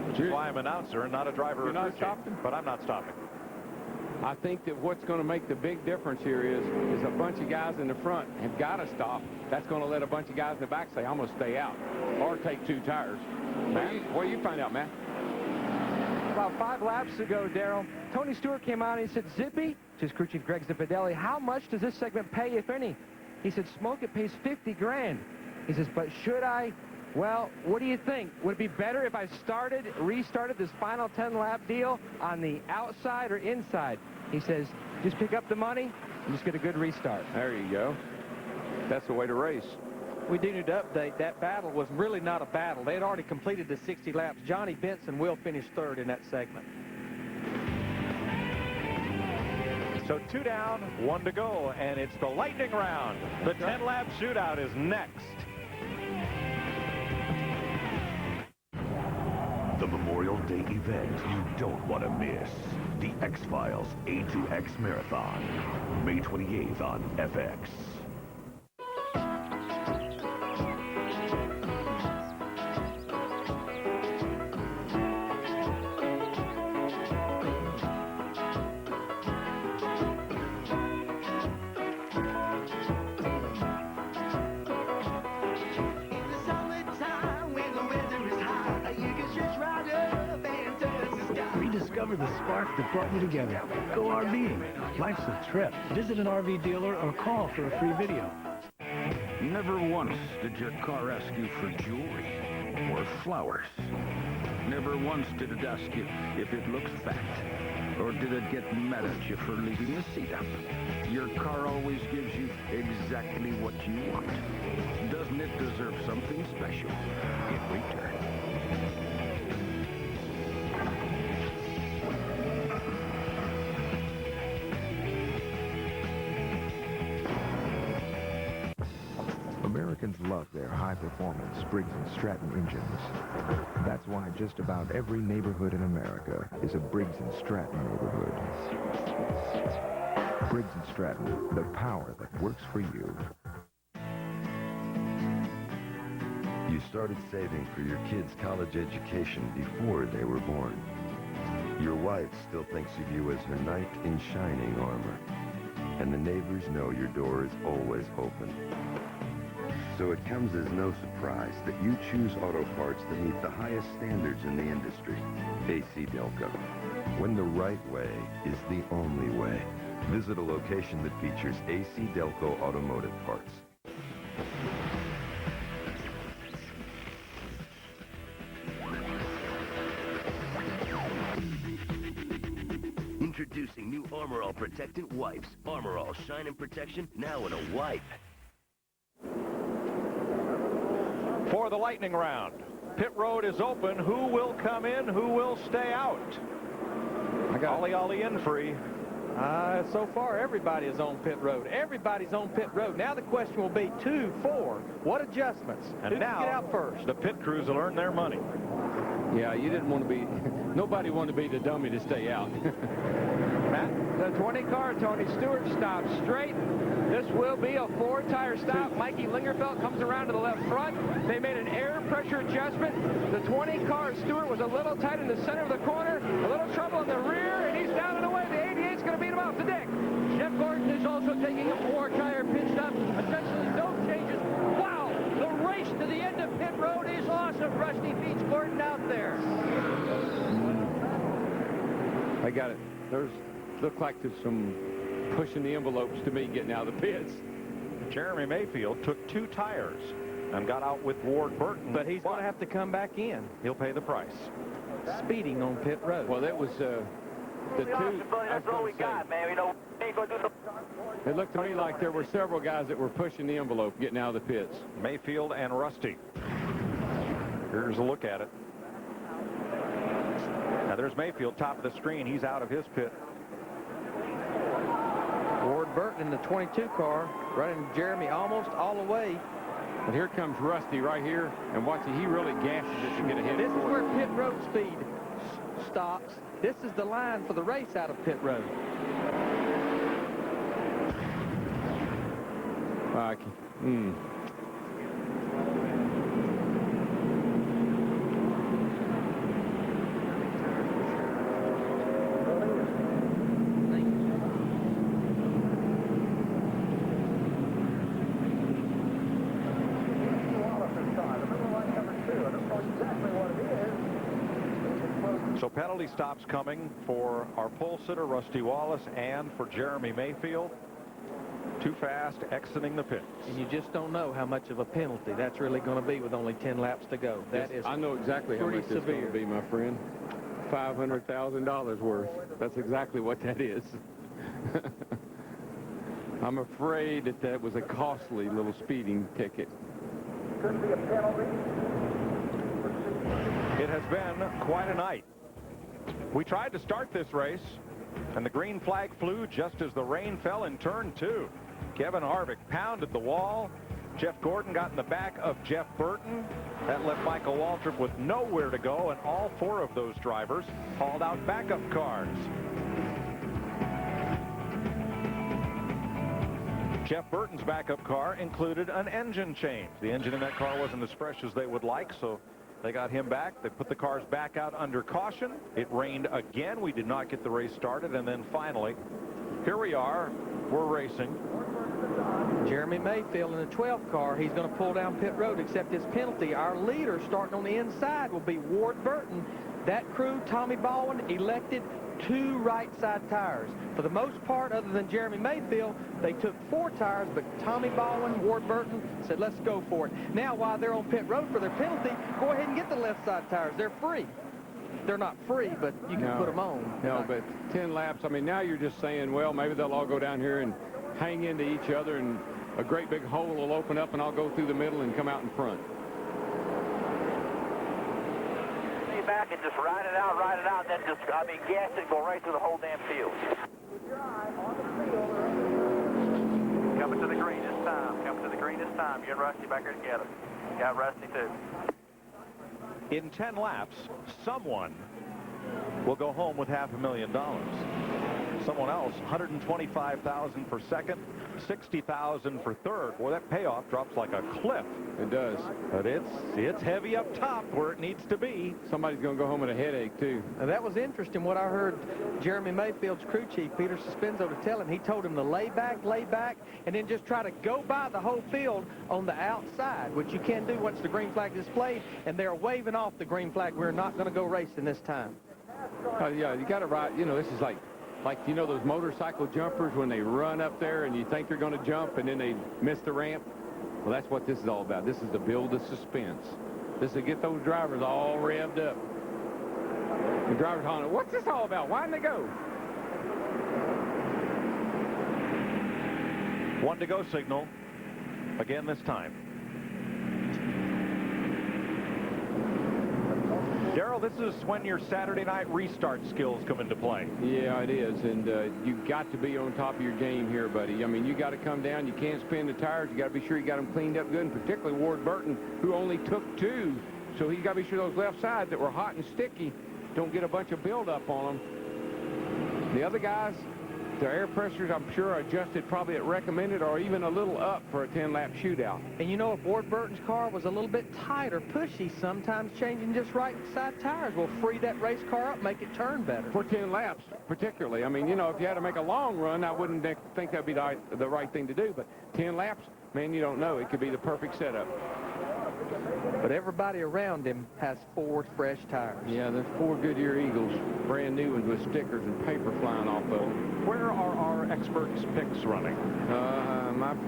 Which is why I'm an announcer and not a driver. You're not stopping? But I'm not stopping. I think that what's going to make the big difference here is a bunch of guys in the front have got to stop. That's going to let a bunch of guys in the back say, I'm going to stay out or take 2 tires. What do you find out, Matt? About 5 laps ago, Darrell, Tony Stewart came out and he said, Zippy, to his crew chief Greg Zippidelli, how much does this segment pay, if any? He said, Smoke, it pays 50 grand. He says, but should I? Well, what do you think? Would it be better if I restarted this final 10-lap deal on the outside or inside? He says, just pick up the money and just get a good restart. There you go. That's the way to race. We do need to update. That battle was really not a battle. They had already completed the 60 laps. Johnny Benson will finish 3rd in that segment. So 2 down, 1 to go, and it's the lightning round. The 10-lap shootout is next. The Memorial Day event you don't want to miss. The X-Files A2X Marathon. May 28th on FX. Discover the spark that brought you together. Go RVing. Life's a trip. Visit an RV dealer or call for a free video. Never once did your car ask you for jewelry or flowers. Never once did it ask you if it looks fat. Or did it get mad at you for leaving the seat up? Your car always gives you exactly what you want. Doesn't it deserve something special in return? Americans love their high-performance Briggs & Stratton engines. That's why just about every neighborhood in America is a Briggs & Stratton neighborhood. Briggs & Stratton, the power that works for you. You started saving for your kids' college education before they were born. Your wife still thinks of you as her knight in shining armor. And the neighbors know your door is always open. So it comes as no surprise that you choose auto parts that meet the highest standards in the industry. AC Delco. When the right way is the only way. Visit a location that features AC Delco automotive parts. Introducing new Armor All Protectant Wipes. Armor All Shine and Protection now in a wipe. For the lightning round, pit road is open. Who will come in? Who will stay out? Ollie in free. So far, everybody is on pit road. Everybody's on pit road. Now the question will be 2, 4. What adjustments? And Who now, can get out first? the pit crews will earn their money. Yeah, you didn't want to be, nobody wanted to be the dummy to stay out. Matt, the 20 car, Tony Stewart, stops straight. This will be a 4-tire stop. Mikey Lingerfeld comes around to the left front. They made an air pressure adjustment. The 20 car, Stewart, was a little tight in the center of the corner, a little trouble in the rear, and he's down and away. The 88's going to beat him off the deck. Jeff Gordon is also taking a 4-tire pit stop. Essentially no changes. Wow, the race to the end of pit road is awesome. Rusty beats Gordon out there. I got it. Looked like there's some pushing the envelopes to me getting out of the pits. Jeremy Mayfield took 2 tires and got out with Ward Burton. But he's going to have to come back in. He'll pay the price. Speeding on pit road. Well, that was the 2. That's all we got, man. You know, we ain't gonna do the... It looked to me like there were several guys that were pushing the envelope, getting out of the pits. Mayfield and Rusty. Here's a look at it. Now there's Mayfield, top of the screen. He's out of his pit. Ward Burton in the 22 car, running Jeremy almost all the way. And here comes Rusty right here, and watch it, he really gashes it to get ahead. This is where pit road speed stops. This is the line for the race out of pit road. So penalty stops coming for our pole sitter, Rusty Wallace, and for Jeremy Mayfield. Too fast, exiting the pits. And you just don't know how much of a penalty that's really going to be with only 10 laps to go. That is I know exactly how much it's going to be, my friend. $500,000 worth. That's exactly what that is. I'm afraid that was a costly little speeding ticket. Could be a penalty. It has been quite a night. We tried to start this race, and the green flag flew just as the rain fell in turn 2. Kevin Harvick pounded the wall. Jeff Gordon got in the back of Jeff Burton. That left Michael Waltrip with nowhere to go, and all 4 of those drivers hauled out backup cars. Jeff Burton's backup car included an engine change. The engine in that car wasn't as fresh as they would like, so they got him back. They put the cars back out under caution. It rained again. We did not get the race started. And then finally, here we are. We're racing. Jeremy Mayfield in the 12th car, he's going to pull down pit road, accept his penalty. Our leader, starting on the inside, will be Ward Burton. That crew, Tommy Baldwin, elected 2 right side tires. For the most part, other than Jeremy Mayfield, they took 4 tires, but Tommy Baldwin, Ward Burton said, let's go for it. Now, while they're on pit road for their penalty, go ahead and get the left side tires. They're free. They're not free, but you can put them on. No, but 10 laps, I mean, now you're just saying, well, maybe they'll all go down here and hang into each other, and a great big hole will open up, and I'll go through the middle and come out in front. Back and just ride it out, then just, gas it and go right through the whole damn field. Coming to the green this time. You and Rusty back here together. Got Rusty too. In 10 laps, someone will go home with $500,000. Someone else, $125,000 for second, $60,000 for third. Boy, that payoff drops like a cliff. It does. But it's heavy up top where it needs to be. Somebody's going to go home with a headache, too. Now, that was interesting what I heard Jeremy Mayfield's crew chief, Peter Suspenzo, to tell him. He told him to lay back, and then just try to go by the whole field on the outside, which you can do once the green flag is displayed, and they're waving off the green flag. We're not going to go racing this time. Yeah, you got to ride. You know, this is like, you know, those motorcycle jumpers when they run up there and you think they're going to jump and then they miss the ramp. Well, that's what this is all about. This is to build the suspense. This is to get those drivers all revved up. The drivers hollering, what's this all about? Why didn't they go? 1 to go signal. Again this time. Darrell, this is when your Saturday night restart skills come into play. Yeah, it is, and you've got to be on top of your game here, buddy. I mean, you got to come down. You can't spin the tires. You got to be sure you got them cleaned up good, and particularly Ward Burton, who only took 2. So he's got to be sure those left sides that were hot and sticky don't get a bunch of buildup on them. The other guys, their air pressures, I'm sure, are adjusted probably at recommended or even a little up for a 10-lap shootout. And you know, if Ward Burton's car was a little bit tight or pushy, sometimes changing just right side tires will free that race car up, make it turn better. For 10 laps, particularly. I mean, you know, if you had to make a long run, I wouldn't think that'd be the right thing to do. But 10 laps, man, you don't know. It could be the perfect setup. But everybody around him has 4 fresh tires. Yeah, there's 4 Goodyear Eagles, brand new ones with stickers and paper flying off of them. Where are our experts' picks running?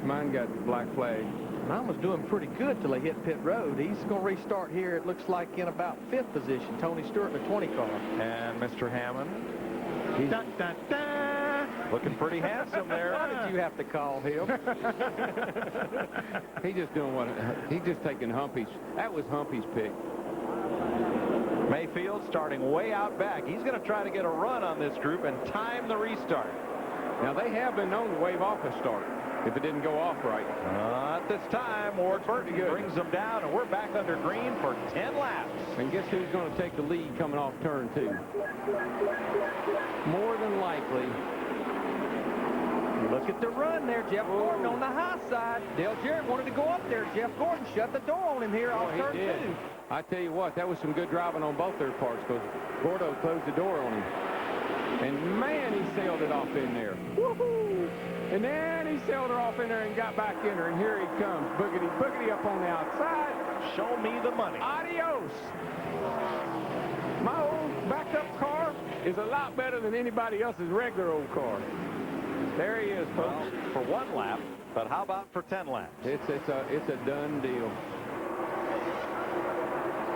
Mine got black flag. Mine was doing pretty good till he hit pit road. He's going to restart here, it looks like, in about 5th position. Tony Stewart in the 20 car. And Mr. Hammond. Looking pretty handsome there. Why did you have to call him? He's just taking Humpy's. That was Humpy's pick. Mayfield starting way out back. He's going to try to get a run on this group and time the restart. Now, they have been known to wave off a start if it didn't go off right. Not this time. Ward Burton brings them down, and we're back under green for 10 laps. And guess who's going to take the lead coming off turn 2? More than likely. Look at the run there. Jeff Gordon on the high side. Dale Jarrett wanted to go up there. Jeff Gordon shut the door on him here off turn 2. I tell you what, that was some good driving on both their parts because Gordo closed the door on him. And, man, he sailed it off in there. Woohoo! And then he sailed her off in there and got back in her. And here he comes. Boogity, boogity up on the outside. Show me the money. Adios. My old backup car is a lot better than anybody else's regular old car. There he is, folks. Well, for 1 lap, but how about for 10 laps? It's a done deal.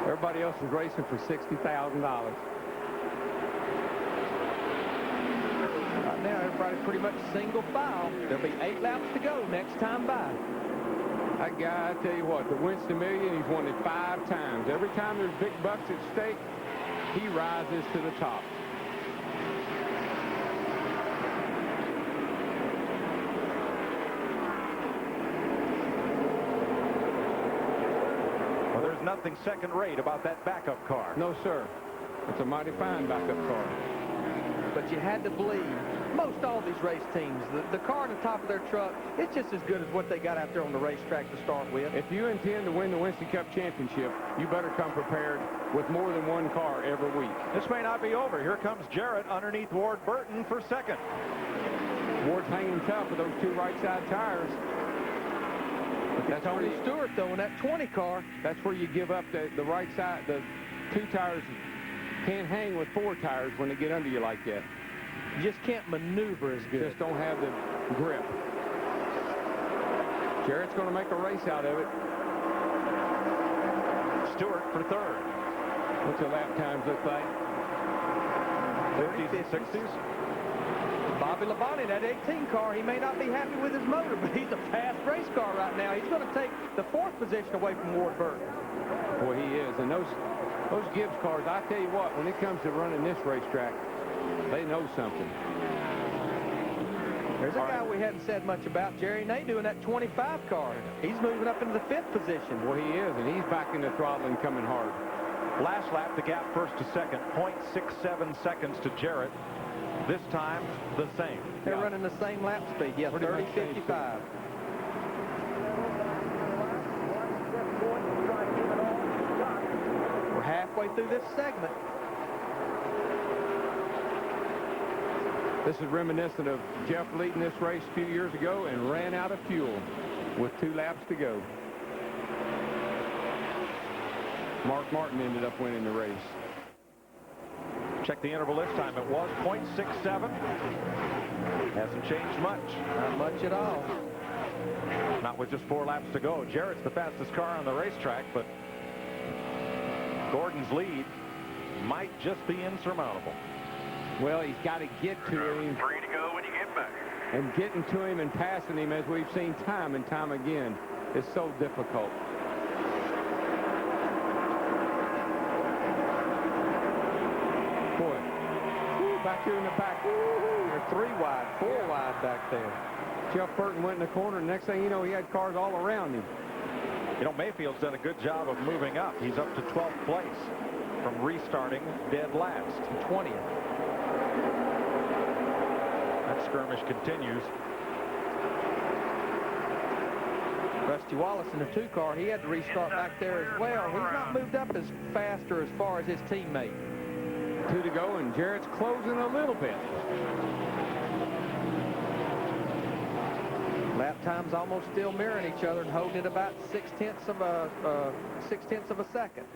Everybody else is racing for $60,000. Right now, everybody's pretty much single file. There'll be 8 laps to go next time by. That guy, I tell you what, the Winston Million, he's won it 5 times. Every time there's big bucks at stake, he rises to the top. Well, there's nothing second-rate about that backup car. No, sir. It's a mighty fine backup car. But you had to believe, most all these race teams, the car on the top of their truck, it's just as good as what they got out there on the racetrack to start with. If you intend to win the Winston Cup Championship, you better come prepared with more than 1 car every week. This may not be over. Here comes Jarrett underneath Ward Burton for second. Ward's hanging tough with those 2 right side tires. That's Tony Stewart, though, in that 20 car. That's where you give up the right side. The 2 tires can't hang with 4 tires when they get under you like that. You just can't maneuver as good. Just don't have the grip. Jarrett's going to make a race out of it. Stewart for third. What's the lap times look like? 50s and 60s. Bobby Labonte, that 18 car, he may not be happy with his motor, but he's a fast race car right now. He's going to take the 4th position away from Ward Burton. Boy, he is. And those Gibbs cars, I tell you what, when it comes to running this racetrack, they know something. There's a guy we hadn't said much about, Jerry Nadeau, in that 25 car. He's moving up into the 5th position. Well, he is, and he's back in the throttle and coming hard. Last lap, the gap first to second, 0.67 seconds to Jarrett. This time, the same. They're running the same lap speed. Yeah, 30-55. We're halfway through this segment. This is reminiscent of Jeff leading this race a few years ago and ran out of fuel with 2 laps to go. Mark Martin ended up winning the race. Check the interval this time. It was 0.67. Hasn't changed much. Not much at all. Not with just 4 laps to go. Jarrett's the fastest car on the racetrack, but Gordon's lead might just be insurmountable. Well, he's got to get to him. 3 to go when you get back. And getting to him and passing him, as we've seen time and time again, is so difficult. Boy, back here in the back. They're 3 wide, 4 wide back there. Jeff Burton went in the corner, and next thing you know, he had cars all around him. You know, Mayfield's done a good job of moving up. He's up to 12th place from restarting dead last. 20th. That skirmish continues. Rusty Wallace in the 2 car, he had to restart back there as well. He's not moved up as fast or as far as his teammate. 2 to go, and Jarrett's closing a little bit. Lap times almost still mirroring each other and holding it about 0.6 of a second.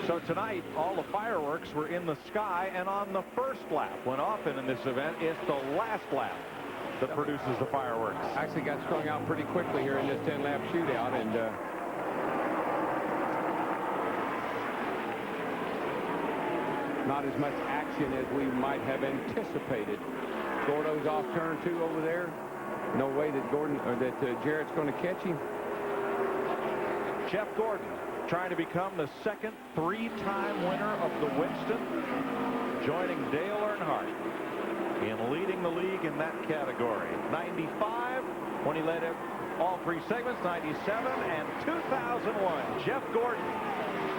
So tonight, all the fireworks were in the sky and on the first lap, when often in this event, it's the last lap that produces the fireworks. Actually got strung out pretty quickly here in this 10-lap shootout, and not as much action as we might have anticipated. Gordo's off turn 2 over there. No way that Jarrett's going to catch him. Jeff Gordon trying to become the second 3-time winner of the Winston, joining Dale Earnhardt in leading the league in that category. 95 when he led all 3 segments, 97 and 2001. Jeff Gordon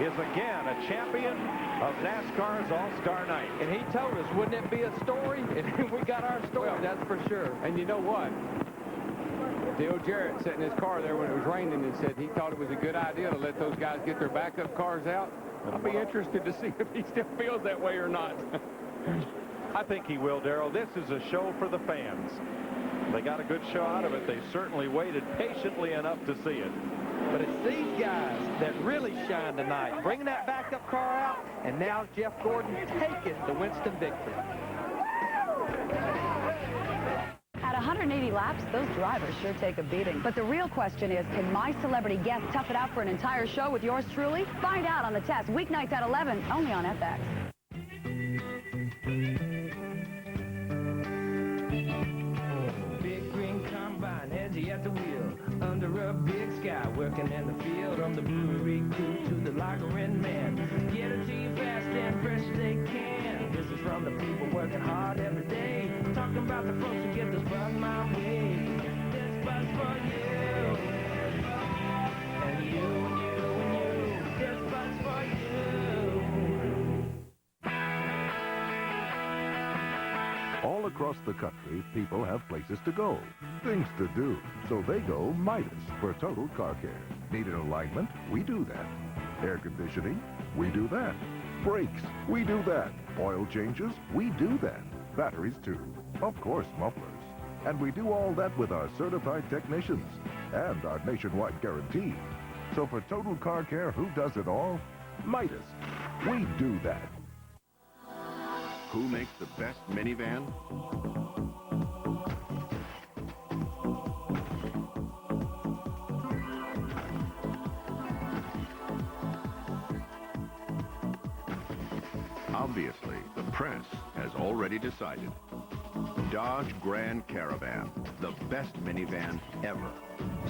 is again a champion of NASCAR's All-Star Night. And he told us, wouldn't it be a story? And we got our story, well, that's for sure. And you know what? Dale Jarrett sat in his car there when it was raining and said he thought it was a good idea to let those guys get their backup cars out. I'll be interested to see if he still feels that way or not. I think he will, Darrell. This is a show for the fans. They got a good show out of it. They certainly waited patiently enough to see it. But it's these guys that really shine tonight, bringing that backup car out, and now Jeff Gordon taking the Winston victory. At 180 laps, those drivers sure take a beating. But the real question is, can my celebrity guest tough it out for an entire show with yours truly? Find out on The Test, weeknights at 11, only on FX. Big green combine, edgy at the wheel, under a big sky, working in the field. From the brewery crew to the lager and man, get it to you fast and fresh as they can. This is from the people working hard every day, talking about the folks who get this buzz my way. This buzz for you, and you, and you, and you. This buzz for you. All across the country, people have places to go, things to do. So they go Midas for total car care. Need an alignment? We do that. Air conditioning? We do that. Brakes, we do that. Oil changes, we do that. Batteries, too. Of course, mufflers. And we do all that with our certified technicians and our nationwide guarantee. So for total car care, who does it all? Midas. We do that. Who makes the best minivan? Obviously, the press has already decided. Dodge Grand Caravan, the best minivan ever.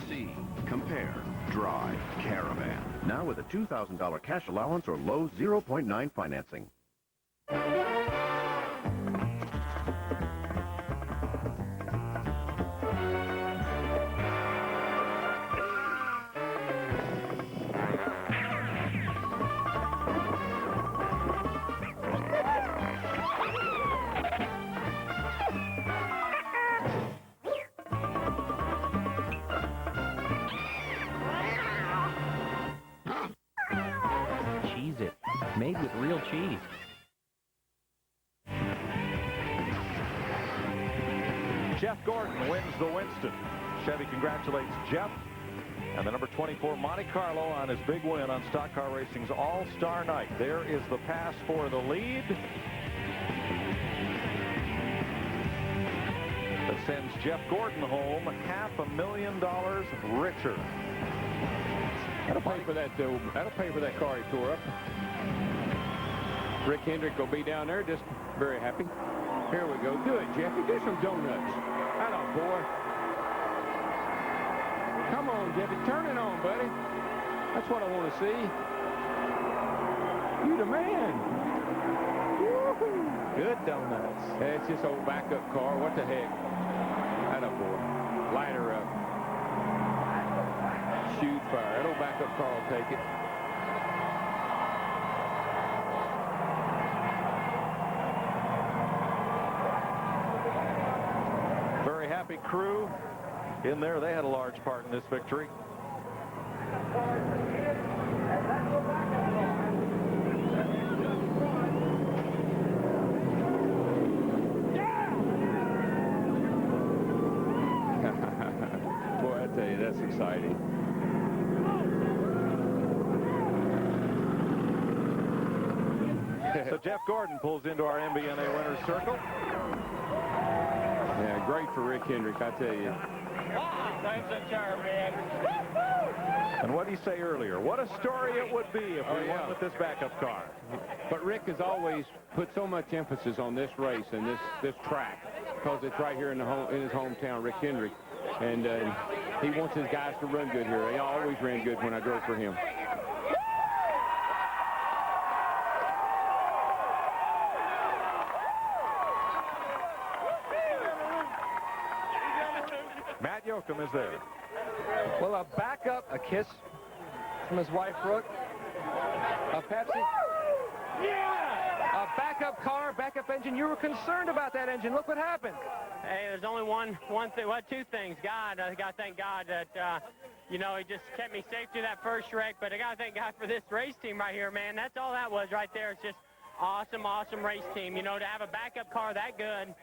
See, compare, drive Caravan. Now with a $2,000 cash allowance or low 0.9 financing. Cheese-It, made with real cheese. Jeff Gordon wins the Winston. Chevy congratulates Jeff and the number 24 Monte Carlo on his big win on Stock Car Racing's All-Star Night. There is the pass for the lead. That sends Jeff Gordon home $500,000 richer. That'll pay for that, though. That'll pay for that car he tore up. Rick Hendrick will be down there just very happy. Here we go. Do it, Jeffy. Do some donuts. Hello, boy. Come on, Jeffy. Turn it on, buddy. That's what I want to see. You the man. Woo-hoo. Good donuts. Hey, it's this old backup car. What the heck? Hello, boy. Light her up. Shoot fire. That old backup car will take it. Very happy crew in there. They had a large part in this victory. Boy, I tell you, that's exciting. So Jeff Gordon pulls into our MBNA winner's circle. Yeah, great for Rick Hendrick, I tell you. Thanks, man. And what did he say earlier? What a story it would be if we won with this backup car. But Rick has always put so much emphasis on this race and this track because it's right here in his hometown, Rick Hendrick. And he wants his guys to run good here. They always ran good when I drove for him. Matt Yoakum is there. Well, a backup, a kiss from his wife, Brooke, a Pepsi. A backup car, backup engine. You were concerned about that engine. Look what happened. Hey, there's only one thing, well, two things. God, I got to thank God that, you know, he just kept me safe through that first wreck. But I got to thank God for this race team right here, man. That's all that was right there. It's just awesome, awesome race team. You know, to have a backup car that good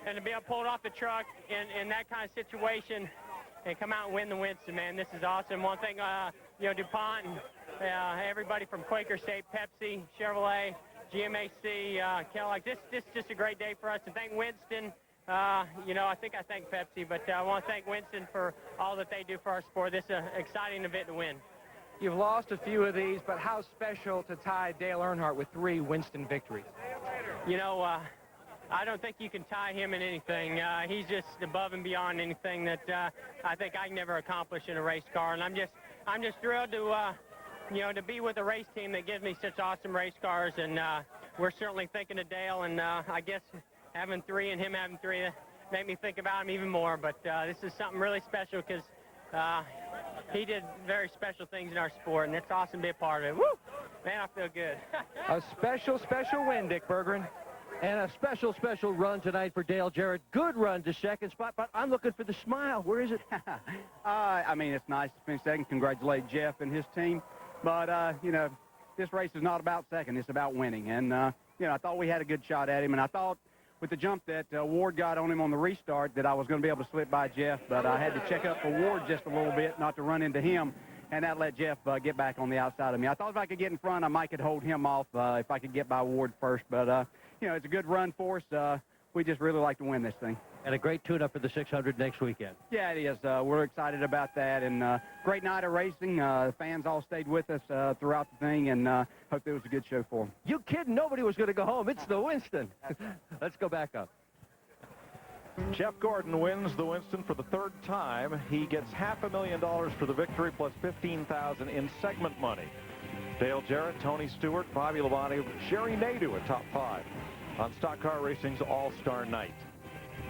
and to be able to pull it off the truck in that kind of situation and come out and win the Winston, man. This is awesome. One thing, you know, DuPont and everybody from Quaker State, Pepsi, Chevrolet, GMAC, Kellogg. This is just a great day for us. To thank Winston, you know, I think I thank Pepsi, but I want to thank Winston for all that they do for our sport. This is an exciting event to win. You've lost a few of these, but how special to tie Dale Earnhardt with 3 Winston victories? You know, I don't think you can tie him in anything. He's just above and beyond anything that I think I can never accomplish in a race car. And I'm just thrilled to, you know, to be with a race team that gives me such awesome race cars. And we're certainly thinking of Dale. And I guess having 3 and him having 3 made me think about him even more. But this is something really special because he did very special things in our sport, and it's awesome to be a part of it. Woo! Man, I feel good. A special, special win, Dick Bergeron. And a special, special run tonight for Dale Jarrett. Good run to second spot, but I'm looking for the smile. Where is it? I mean, it's nice to finish second. Congratulate Jeff and his team. But, you know, this race is not about second. It's about winning. And, you know, I thought we had a good shot at him, and I thought with the jump that Ward got on him on the restart that I was going to be able to slip by Jeff, but I had to check up for Ward just a little bit not to run into him, and that let Jeff get back on the outside of me. I thought if I could get in front, I might could hold him off if I could get by Ward first, but, you know, it's a good run for us. We just really like to win this thing. And a great tune-up for the 600 next weekend. Yeah, it is. We're excited about that, and great night of racing. Fans all stayed with us throughout the thing, and hope it was a good show for them. You kidding? Nobody was going to go home. It's the Winston. Let's go back up. Jeff Gordon wins the Winston for the third time. He gets $500,000 for the victory plus $15,000 in segment money. Dale Jarrett, Tony Stewart, Bobby Labonte, Sherry Nadeau at top 5 on Stock Car Racing's All-Star Night.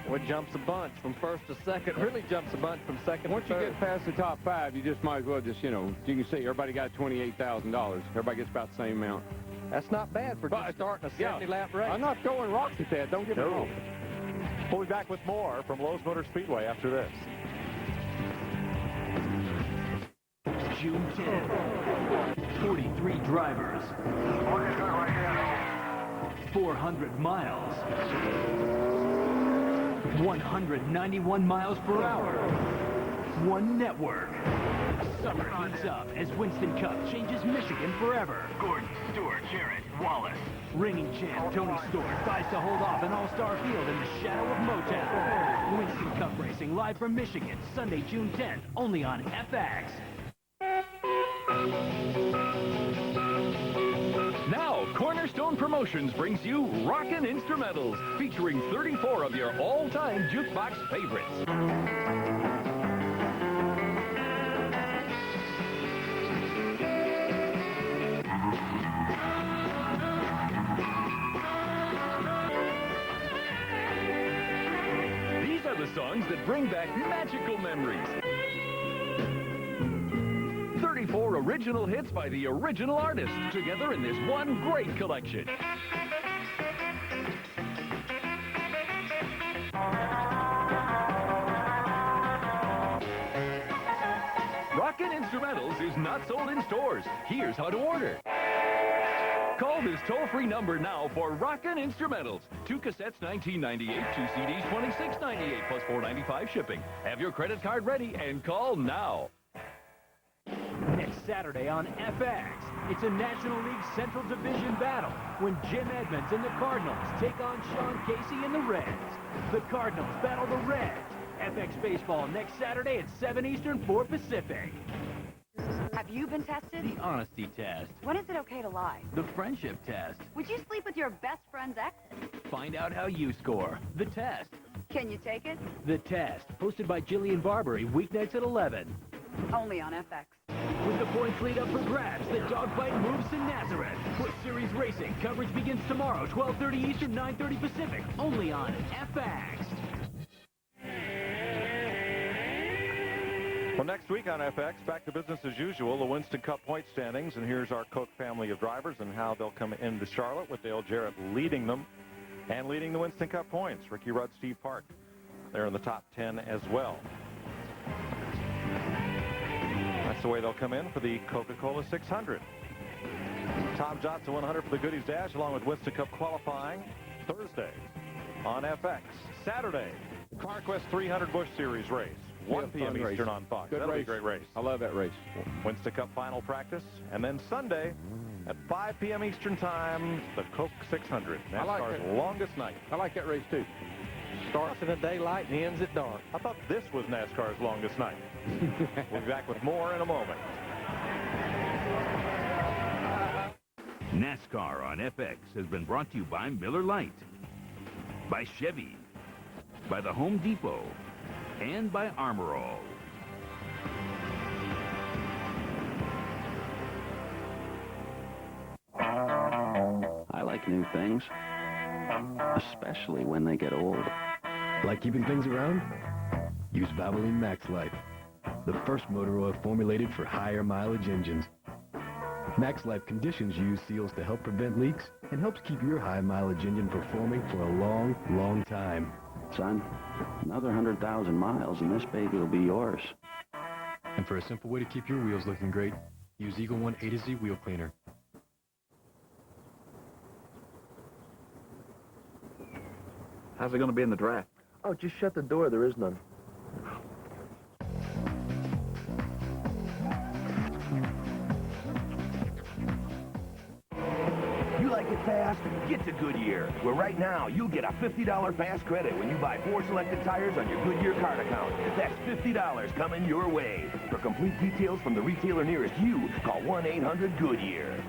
What jumps a bunch from first to second really jumps a bunch from second Once to third. you get past the top 5, you just might as well just, you know, you can see everybody got $28,000. Everybody gets about the same amount. That's not bad for just starting a 70-lap race. I'm not throwing rocks at that. Don't get me wrong. We'll be back with more from Lowe's Motor Speedway after this. June 10th, 43 drivers, 400 miles, 191 miles per hour, one network. Summer heats up as Winston Cup changes Michigan forever. Gordon, Stewart, Jarrett, Wallace. Ringing champ Tony Stewart tries to hold off an all-star field in the shadow of Motown. Winston Cup Racing live from Michigan, Sunday, June 10th, only on FX. Now, Cornerstone Promotions brings you Rockin' Instrumentals, featuring 34 of your all-time jukebox favorites. These are the songs that bring back magical memories. 34 original hits by the original artists, together in this one great collection. Rockin' Instrumentals is not sold in stores. Here's how to order. Call this toll-free number now for Rockin' Instrumentals. 2 cassettes, $19.98. 2 CDs, $26.98 plus $4.95 shipping. Have your credit card ready and call now. Next Saturday on FX, it's a National League Central Division battle when Jim Edmonds and the Cardinals take on Sean Casey and the Reds. The Cardinals battle the Reds. FX Baseball next Saturday at 7 Eastern, 4 Pacific. Have you been tested? The honesty test. When is it okay to lie? The friendship test. Would you sleep with your best friend's ex? Find out how you score. The test. Can you take it? The test. Hosted by Jillian Barbary, weeknights at 11. Only on FX. With the points lead up for grabs, the dogfight moves to Nazareth. Foot Series Racing coverage begins tomorrow, 12:30 Eastern, 9:30 Pacific. Only on FX. Well, next week on FX, back to business as usual, the Winston Cup point standings. And here's our Koch family of drivers and how they'll come into Charlotte with Dale Jarrett leading them and leading the Winston Cup points. Ricky Rudd, Steve Park, they're in the top 10 as well. That's the way they'll come in for the Coca-Cola 600. Tom Johnson 100 for the Goodies Dash along with Winston Cup qualifying Thursday on FX. Saturday, CarQuest 300 Busch Series race. 1 p.m. Eastern on Fox. Good That'll race. be a great race. I love that race. Winston Cup final practice. And then Sunday at 5 p.m. Eastern time, the Coke 600. NASCAR's longest night. I like that race, too. Starts in the daylight and ends at dark. I thought this was NASCAR's longest night. We'll be back with more in a moment. NASCAR on FX has been brought to you by Miller Lite, by Chevy, by the Home Depot, and by Armor All. I like new things, especially when they get old. Like keeping things around? Use Valvoline Max Life, the first motor oil formulated for higher mileage engines. Max Life conditions use seals to help prevent leaks and helps keep your high mileage engine performing for a long, long time. Son, another 100,000 miles and this baby will be yours. And for a simple way to keep your wheels looking great, use Eagle One A to Z Wheel Cleaner. How's it going to be in the draft? Oh, just shut the door. There is none. You like it fast? Get to Goodyear, where right now you'll get a $50 fast credit when you buy 4 selected tires on your Goodyear card account. That's $50 coming your way. For complete details from the retailer nearest you, call 1-800-GOODYEAR.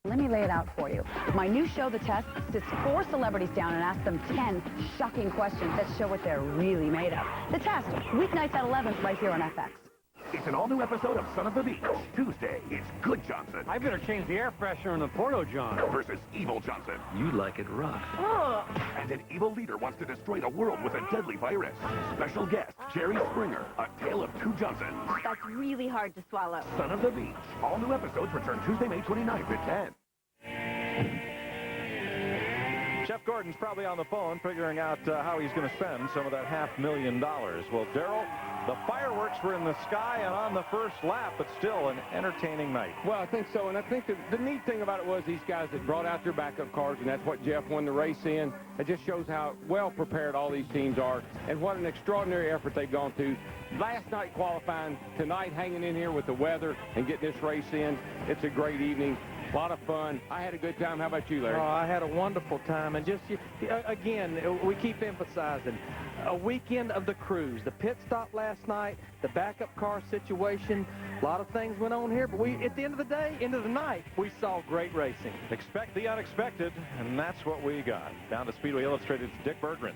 Let me lay it out for you. My new show, The Test, sits 4 celebrities down and asks them 10 shocking questions that show what they're really made of. The Test, weeknights at 11, right here on FX. It's an all-new episode of Son of the Beach. Tuesday, it's Good Johnson. I better change the air freshener in the Porto-John. Versus Evil Johnson. You like it rough. And an evil leader wants to destroy the world with a deadly virus. Special guest, Jerry Springer. A tale of 2 Johnsons. That's really hard to swallow. Son of the Beach. All new episodes return Tuesday, May 29th at 10. Jeff Gordon's probably on the phone figuring out how he's going to spend some of that $500,000. Well, Darrell, the fireworks were in the sky and on the first lap, but still an entertaining night. Well, I think so, and I think the neat thing about it was these guys that brought out their backup cars, and that's what Jeff won the race in. It just shows how well prepared all these teams are and what an extraordinary effort they've gone to. Last night qualifying, tonight hanging in here with the weather and getting this race in. It's a great evening. A lot of fun. I had a good time. How about you, Larry? Oh, I had a wonderful time. And just, again, we keep emphasizing a weekend of the cruise. The pit stop last night, the backup car situation, a lot of things went on here. But at the end of the day, end of the night, we saw great racing. Expect the unexpected, and that's what we got. Down to Speedway Illustrated's Dick Berggren.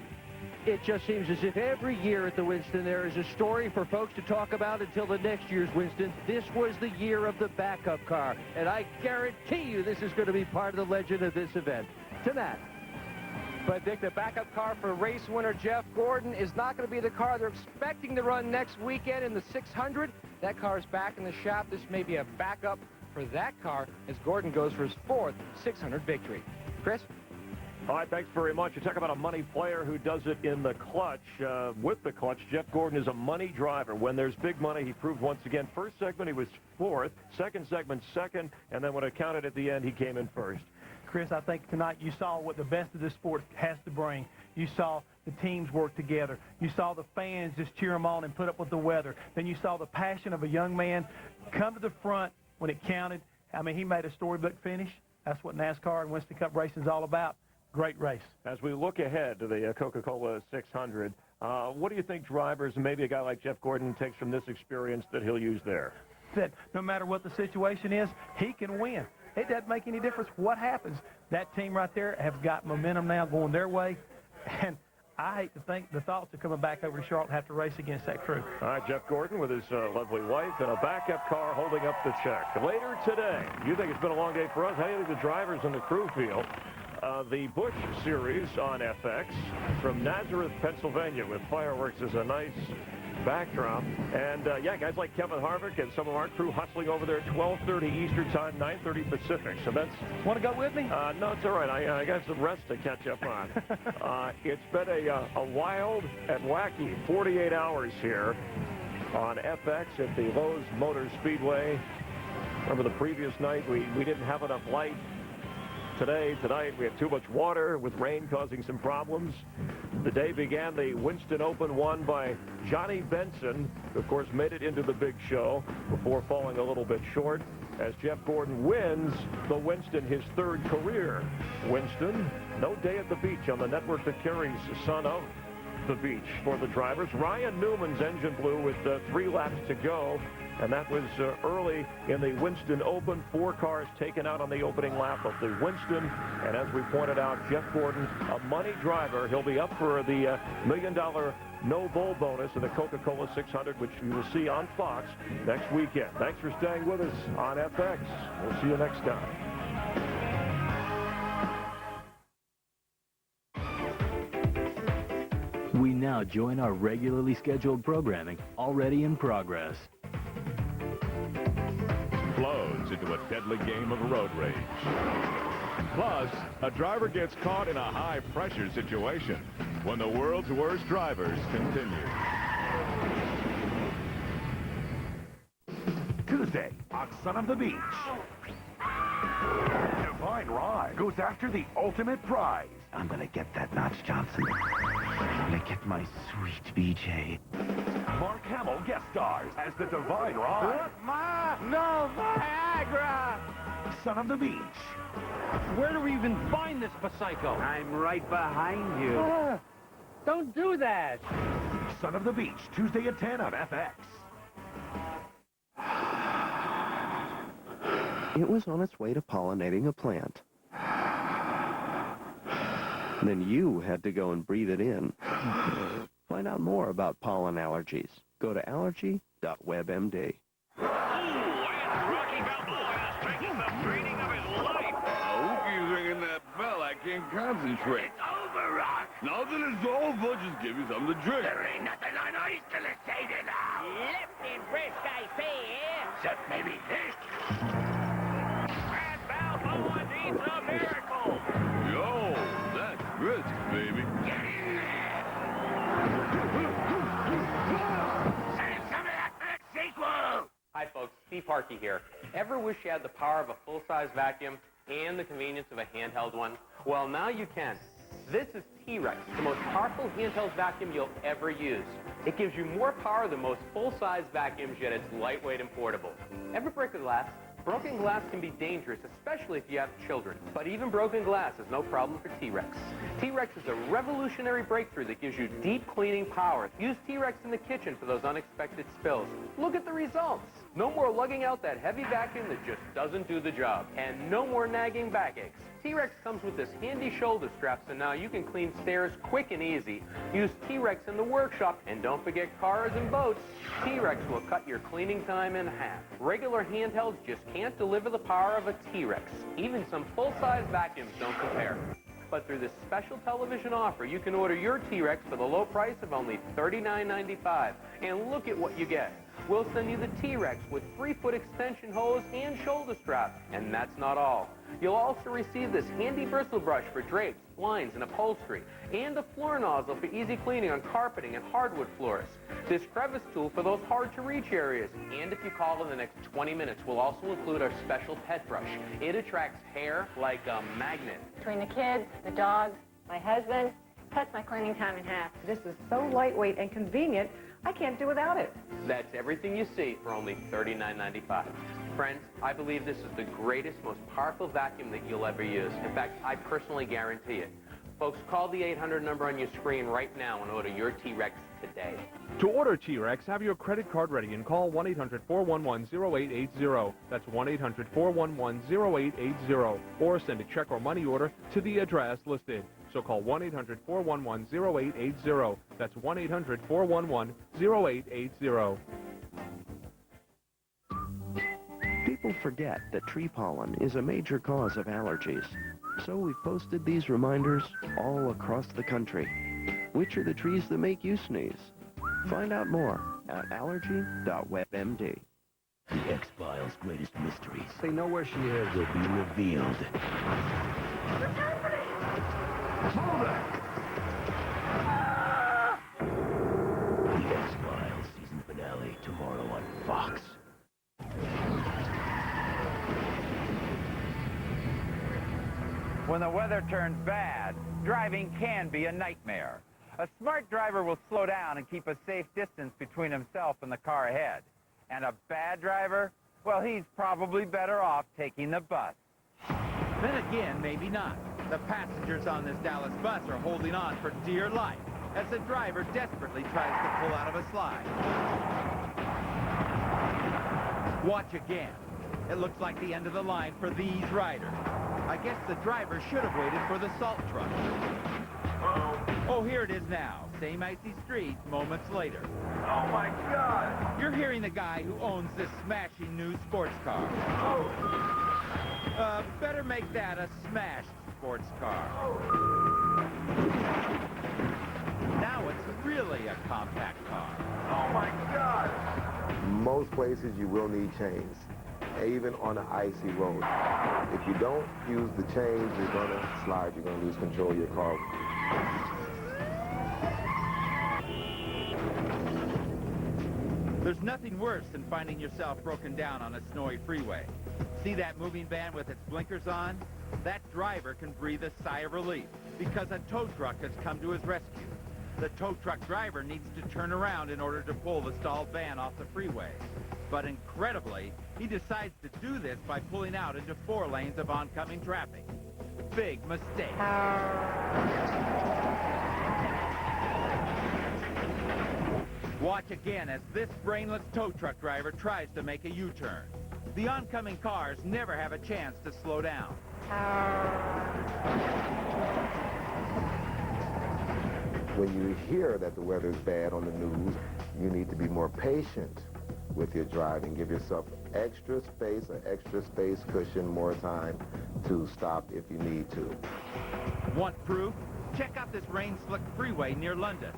It just seems as if every year at the Winston there is a story for folks to talk about until the next year's Winston. This was the year of the backup car, and I guarantee you this is going to be part of the legend of this event. To that. But, Dick, the backup car for race winner Jeff Gordon is not going to be the car they're expecting to run next weekend in the 600. That car is back in the shop. This may be a backup for that car as Gordon goes for his 4th 600 victory. Chris? All right, thanks very much. You talk about a money player who does it in the clutch. With the clutch, Jeff Gordon is a money driver. When there's big money, he proved once again. First segment, he was 4th. Second segment, 2nd. And then when it counted at the end, he came in 1st. Chris, I think tonight you saw what the best of this sport has to bring. You saw the teams work together. You saw the fans just cheer them on and put up with the weather. Then you saw the passion of a young man come to the front when it counted. I mean, he made a storybook finish. That's what NASCAR and Winston Cup racing is all about. Great race. As we look ahead to the Coca-Cola 600, what do you think drivers, and maybe a guy like Jeff Gordon, takes from this experience that he'll use there? That no matter what the situation is, he can win. It doesn't make any difference what happens. That team right there has got momentum now going their way, and I hate to think the thoughts of coming back over to Charlotte and have to race against that crew. All right, Jeff Gordon with his lovely wife and a backup car holding up the check. Later today, you think it's been a long day for us? How do you think the drivers and the crew feel? The Busch Series on FX from Nazareth, Pennsylvania, with fireworks as a nice backdrop. And, yeah, guys like Kevin Harvick and some of our crew hustling over there at 12:30 Eastern Time, 9:30 Pacific. So that's... Want to go with me? No, it's all right. I got some rest to catch up on. It's been a wild and wacky 48 hours here on FX at the Charlotte Motor Speedway. Remember the previous night, we didn't have enough light. Tonight, we had too much water with rain causing some problems. The day began the Winston Open won by Johnny Benson, who, of course, made it into the big show before falling a little bit short as Jeff Gordon wins the Winston, his 3rd career. Winston, no day at the beach on the network that carries Son of the Beach for the drivers. Ryan Newman's engine blew with 3 laps to go. And that was early in the Winston Open. 4 cars taken out on the opening lap of the Winston. And as we pointed out, Jeff Gordon, a money driver. He'll be up for the $1 million no bull bonus in the Coca-Cola 600, which you will see on Fox next weekend. Thanks for staying with us on FX. We'll see you next time. We now join our regularly scheduled programming, already in progress. Flows into a deadly game of road rage. Plus, a driver gets caught in a high-pressure situation when the world's worst drivers continue. Tuesday on Son of the Beach. Divine Ride goes after the ultimate prize. I'm gonna get that Notch Johnson. I'm gonna get my sweet BJ. Mark Hamill guest stars as the Divine Ride. No Viagra! Son of the Beach. Where do we even find this psycho? I'm right behind you. Don't do that. Son of the Beach, Tuesday at 10 on FX. It was on its way to pollinating a plant. Then you had to go and breathe it in. Find out more about pollen allergies. Go to allergy.webmd. Ringing that bell, I can't concentrate. It's over, Rock. Nothing is over, just give you something to drink. There ain't nothing on ice till it's taken out. Left and brisk, I say, Except maybe this. That Balboa needs a miracle. Yo, that's brisk, baby. Get in there. Save some of that for the sequel. Hi, folks. Steve Harkey here. Ever wish you had the power of a full-size vacuum and the convenience of a handheld one? Well, now you can. This is T-Rex, the most powerful handheld vacuum you'll ever use. It gives you more power than most full-size vacuums, yet it's lightweight and portable. Ever break a glass? Broken glass can be dangerous, especially if you have children. But even broken glass is no problem for T-Rex. T-Rex is a revolutionary breakthrough that gives you deep cleaning power. Use T-Rex in the kitchen for those unexpected spills. Look at the results. No more lugging out that heavy vacuum that just doesn't do the job. And no more nagging backaches. T-Rex comes with this handy shoulder strap, so now you can clean stairs quick and easy. Use T-Rex in the workshop, and don't forget cars and boats. T-Rex will cut your cleaning time in half. Regular handhelds just can't deliver the power of a T-Rex. Even some full-size vacuums don't compare. But through this special television offer, you can order your T-Rex for the low price of only $39.95. And look at what you get. We'll send you the T-Rex with 3-foot extension hose and shoulder strap. And that's not all. You'll also receive this handy bristle brush for drapes, blinds, and upholstery, and a floor nozzle for easy cleaning on carpeting and hardwood floors. This crevice tool for those hard-to-reach areas. And if you call in the next 20 minutes, we'll also include our special pet brush. It attracts hair like a magnet. Between the kids, the dogs, my husband, cuts my cleaning time in half. This is so lightweight and convenient, I can't do without it. That's everything you see for only $39.95. Friends, I believe this is the greatest, most powerful vacuum that you'll ever use. In fact, I personally guarantee it. Folks, call the 800 number on your screen right now and order your T-Rex today. To order T-Rex, have your credit card ready and call 1-800-411-0880. That's 1-800-411-0880. Or send a check or money order to the address listed. So call 1-800-411-0880. That's 1-800-411-0880. People forget that tree pollen is a major cause of allergies. So we've posted these reminders all across the country. Which are the trees that make you sneeze? Find out more at allergy.webmd. The X-Files' greatest mysteries. They know where she is. Will be revealed. What's happening? Move it! The X-Files season finale tomorrow on Fox. When the weather turns bad, driving can be a nightmare. A smart driver will slow down and keep a safe distance between himself and the car ahead. And a bad driver, well, he's probably better off taking the bus. Then again, maybe not. The passengers on this Dallas bus are holding on for dear life as the driver desperately tries to pull out of a slide. Watch again. It looks like the end of the line for these riders. I guess the driver should have waited for the salt truck. Oh, here it is now. Same icy streets moments later. Oh, my God! You're hearing the guy who owns this smashing new sports car. Better make that a smashed sports car. Now it's really a compact car. Oh, my God! Most places you will need chains, even on an icy road. If you don't use the chains, you're going to slide. You're going to lose control of your car. There's nothing worse than finding yourself broken down on a snowy freeway. See that moving van with its blinkers on? That driver can breathe a sigh of relief because a tow truck has come to his rescue. The tow truck driver needs to turn around in order to pull the stalled van off the freeway. But incredibly, he decides to do this by pulling out into 4 lanes of oncoming traffic. Big mistake. Watch again as this brainless tow truck driver tries to make a U-turn. The oncoming cars never have a chance to slow down. When you hear that the weather is bad on the news, you need to be more patient with your driving. Give yourself extra space, an extra space cushion, more time to stop if you need to. Want proof? Check out this rain-slicked freeway near London.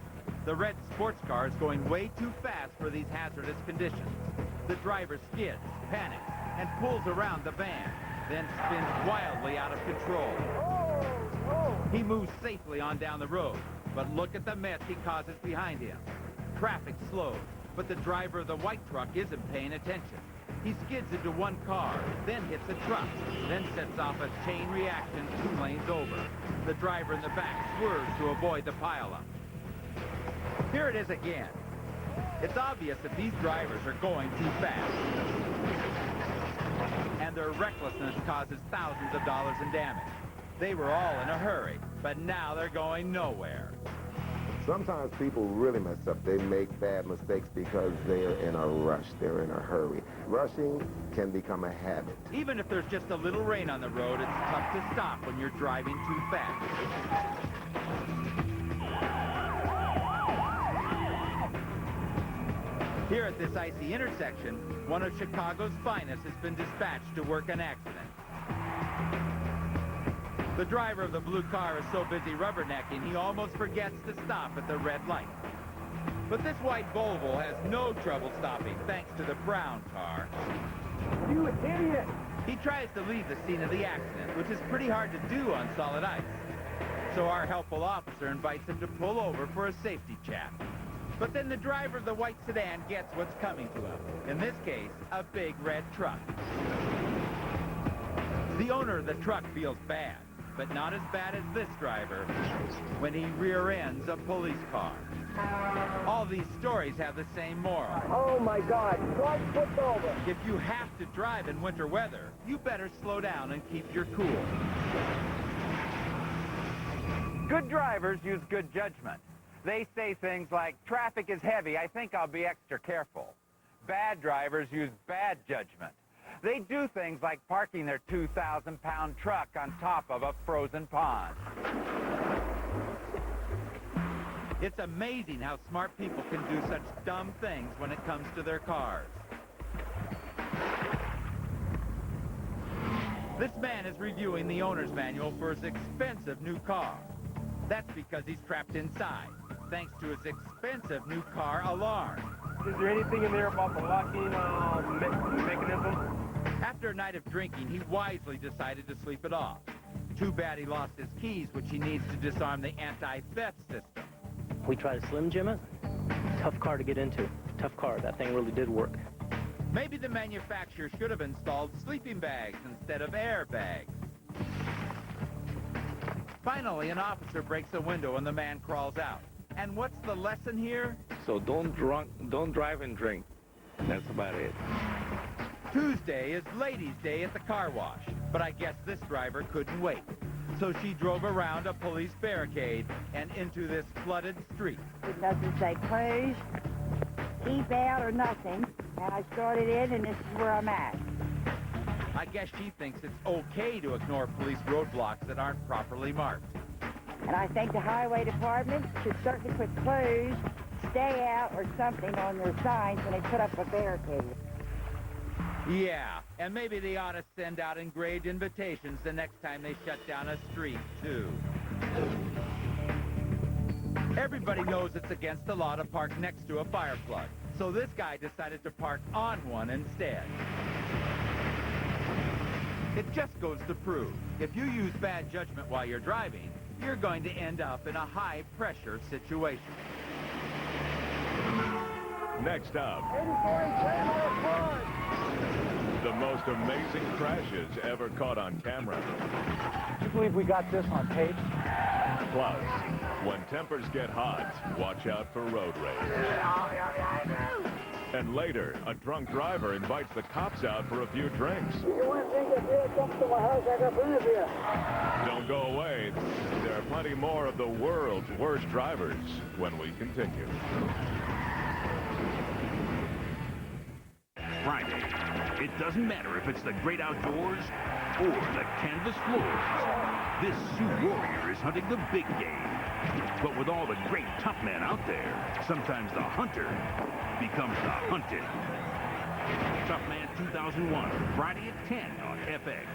The red sports car is going way too fast for these hazardous conditions. The driver skids, panics, and pulls around the van, then spins wildly out of control. He moves safely on down the road, but look at the mess he causes behind him. Traffic slows, but the driver of the white truck isn't paying attention. He skids into one car, then hits a truck, then sets off a chain reaction 2 lanes over. The driver in the back swerves to avoid the pileup. Here it is again. It's obvious that these drivers are going too fast. And their recklessness causes thousands of dollars in damage. They were all in a hurry, but now they're going nowhere. Sometimes people really mess up. They make bad mistakes because they're in a rush. They're in a hurry. Rushing can become a habit. Even if there's just a little rain on the road, it's tough to stop when you're driving too fast. Here at this icy intersection, one of Chicago's finest has been dispatched to work an accident. The driver of the blue car is so busy rubbernecking, he almost forgets to stop at the red light. But this white Volvo has no trouble stopping, thanks to the brown car. You idiot! He tries to leave the scene of the accident, which is pretty hard to do on solid ice. So our helpful officer invites him to pull over for a safety chat. But then the driver of the white sedan gets what's coming to him. In this case, a big red truck. The owner of the truck feels bad, but not as bad as this driver when he rear-ends a police car. All these stories have the same moral. Oh my God, right foot over. If you have to drive in winter weather, you better slow down and keep your cool. Good drivers use good judgment. They say things like, traffic is heavy, I think I'll be extra careful. Bad drivers use bad judgment. They do things like parking their 2,000-pound truck on top of a frozen pond. It's amazing how smart people can do such dumb things when it comes to their cars. This man is reviewing the owner's manual for his expensive new car. That's because he's trapped inside, thanks to his expensive new car alarm. Is there anything in there about the locking mechanism? After a night of drinking, he wisely decided to sleep it off. Too bad he lost his keys, which he needs to disarm the anti-theft system. We tried to Slim Jim it. Tough car to get into. Tough car. That thing really did work. Maybe the manufacturer should have installed sleeping bags instead of airbags. Finally, an officer breaks a window and the man crawls out. And what's the lesson here? So don't drive and drink. That's about it. Tuesday is Ladies' Day at the car wash, but I guess this driver couldn't wait. So she drove around a police barricade and into this flooded street. It doesn't say close, keep out, or nothing. And I started in, and this is where I'm at. I guess she thinks it's okay to ignore police roadblocks that aren't properly marked. And I think the highway department should certainly put close, stay out, or something on their signs when they put up a barricade. Yeah, and maybe they ought to send out engraved invitations the next time they shut down a street, too. Everybody knows it's against the law to park next to a fire plug, so this guy decided to park on one instead. It just goes to prove, if you use bad judgment while you're driving, you're going to end up in a high-pressure situation. Next up. 84 and 10 more cars. The most amazing crashes ever caught on camera. Do you believe we got this on tape? Plus, when tempers get hot, watch out for road rage. And later, a drunk driver invites the cops out for a few drinks. Don't go away. There are plenty more of the world's worst drivers when we continue. Friday. It doesn't matter if it's the great outdoors or the canvas floors. This Sioux Warrior is hunting the big game. But with all the great tough men out there, sometimes the hunter becomes the hunted. Tough Man 2001, Friday at 10 on FX.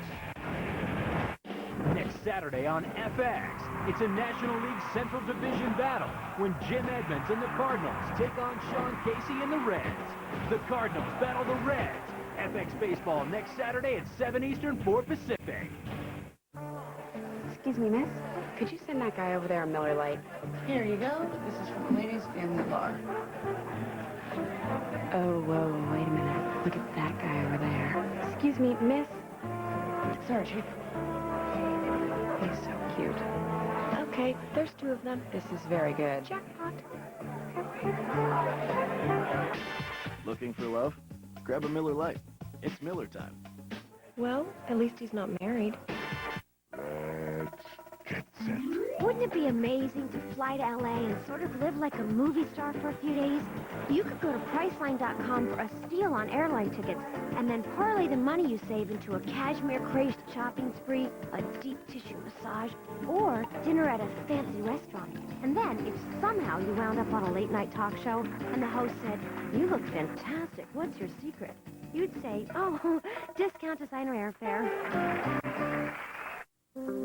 Next Saturday on FX, it's a National League Central Division battle when Jim Edmonds and the Cardinals take on Sean Casey and the Reds. The Cardinals battle the Reds. FX Baseball next Saturday at 7 Eastern, 4 Pacific. Excuse me, miss. Could you send that guy over there a Miller Lite? Here you go. This is for the ladies in the bar. Oh, whoa, wait a minute. Look at that guy over there. Excuse me, miss. Sorry, Chief. He's so cute. Okay, there's 2 of them. This is very good. Jackpot. Looking for love? Grab a Miller Lite. It's Miller time. Well, at least he's not married. Let's get set. Wouldn't it be amazing to fly to LA and sort of live like a movie star for a few days? You could go to Priceline.com for a steal on airline tickets and then parlay the money you save into a cashmere-crazed shopping spree, a deep tissue massage, or dinner at a fancy restaurant. And then, if somehow you wound up on a late-night talk show and the host said, "You look fantastic, what's your secret?" You'd say, "Oh, discount designer airfare."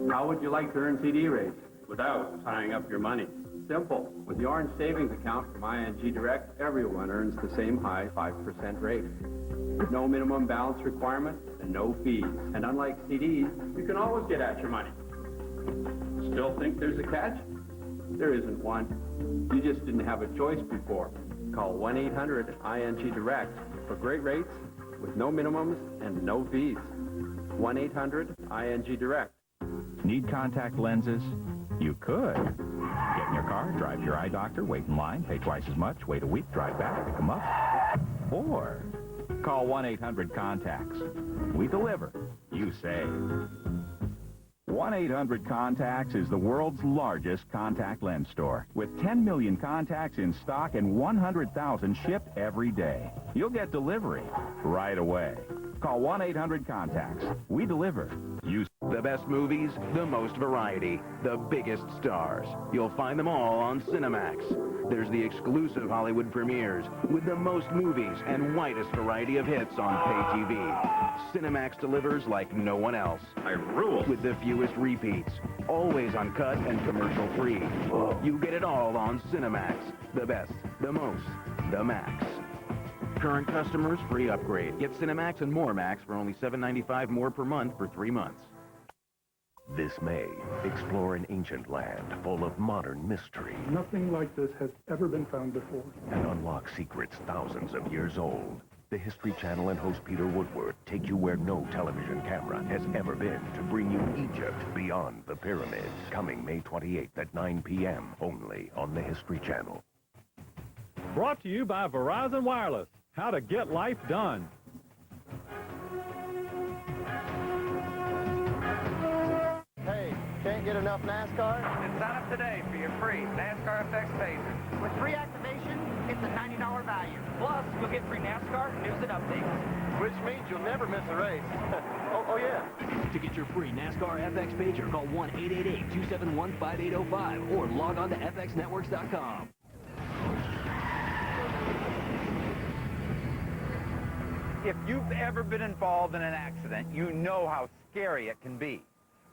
How would you like to earn CD rates without tying up your money? Simple. With the Orange Savings Account from ING Direct, everyone earns the same high 5% rate. No minimum balance requirement and no fees. And unlike CDs, you can always get at your money. Still think there's a catch? There isn't one. You just didn't have a choice before. Call 1-800-ING Direct for great rates with no minimums and no fees. 1-800-ING Direct. Need contact lenses? You could. Get in your car, drive to your eye doctor, wait in line, pay twice as much, wait a week, drive back, pick them up. Or call 1-800-CONTACTS. We deliver. You save. 1-800-CONTACTS is the world's largest contact lens store, with 10 million contacts in stock and 100,000 shipped every day. You'll get delivery right away. Call 1-800-CONTACTS. We deliver. You. The best movies, the most variety, the biggest stars. You'll find them all on Cinemax. There's the exclusive Hollywood premieres with the most movies and widest variety of hits on pay TV. Cinemax delivers like no one else. I rule. With the fewest repeats. Always uncut and commercial-free. You get it all on Cinemax. The best, the most, the max. Current customers, free upgrade. Get Cinemax and more Max for only $7.95 more per month for 3 months. This May, explore an ancient land full of modern mystery. Nothing like this has ever been found before. And unlock secrets thousands of years old. The History Channel and host Peter Woodward take you where no television camera has ever been to bring you Egypt beyond the pyramids. Coming May 28th at 9 p.m. only on the History Channel. Brought to you by Verizon Wireless. How to get life done. Hey, can't get enough NASCAR? And sign up today for your free NASCAR FX Phaser. With free activation, it's a $90 value. Plus, you'll get free NASCAR news and updates. Which means you'll never miss a race. oh, yeah. To get your free NASCAR FX pager, call 1-888-271-5805 or log on to fxnetworks.com. If you've ever been involved in an accident, you know how scary it can be.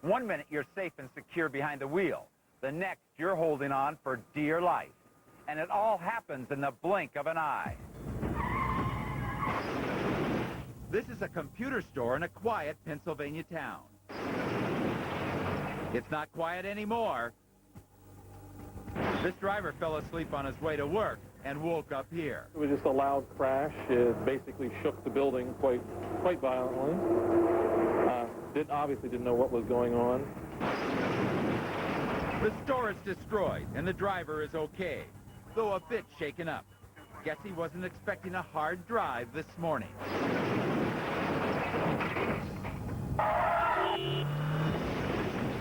1 minute you're safe and secure behind the wheel. The next you're holding on for dear life. And it all happens in the blink of an eye. This is a computer store in a quiet Pennsylvania town. It's not quiet anymore. This driver fell asleep on his way to work and woke up here. It was just a loud crash. It basically shook the building quite violently. Obviously didn't know what was going on. The store is destroyed, and the driver is okay, though a bit shaken up. Guess he wasn't expecting a hard drive this morning.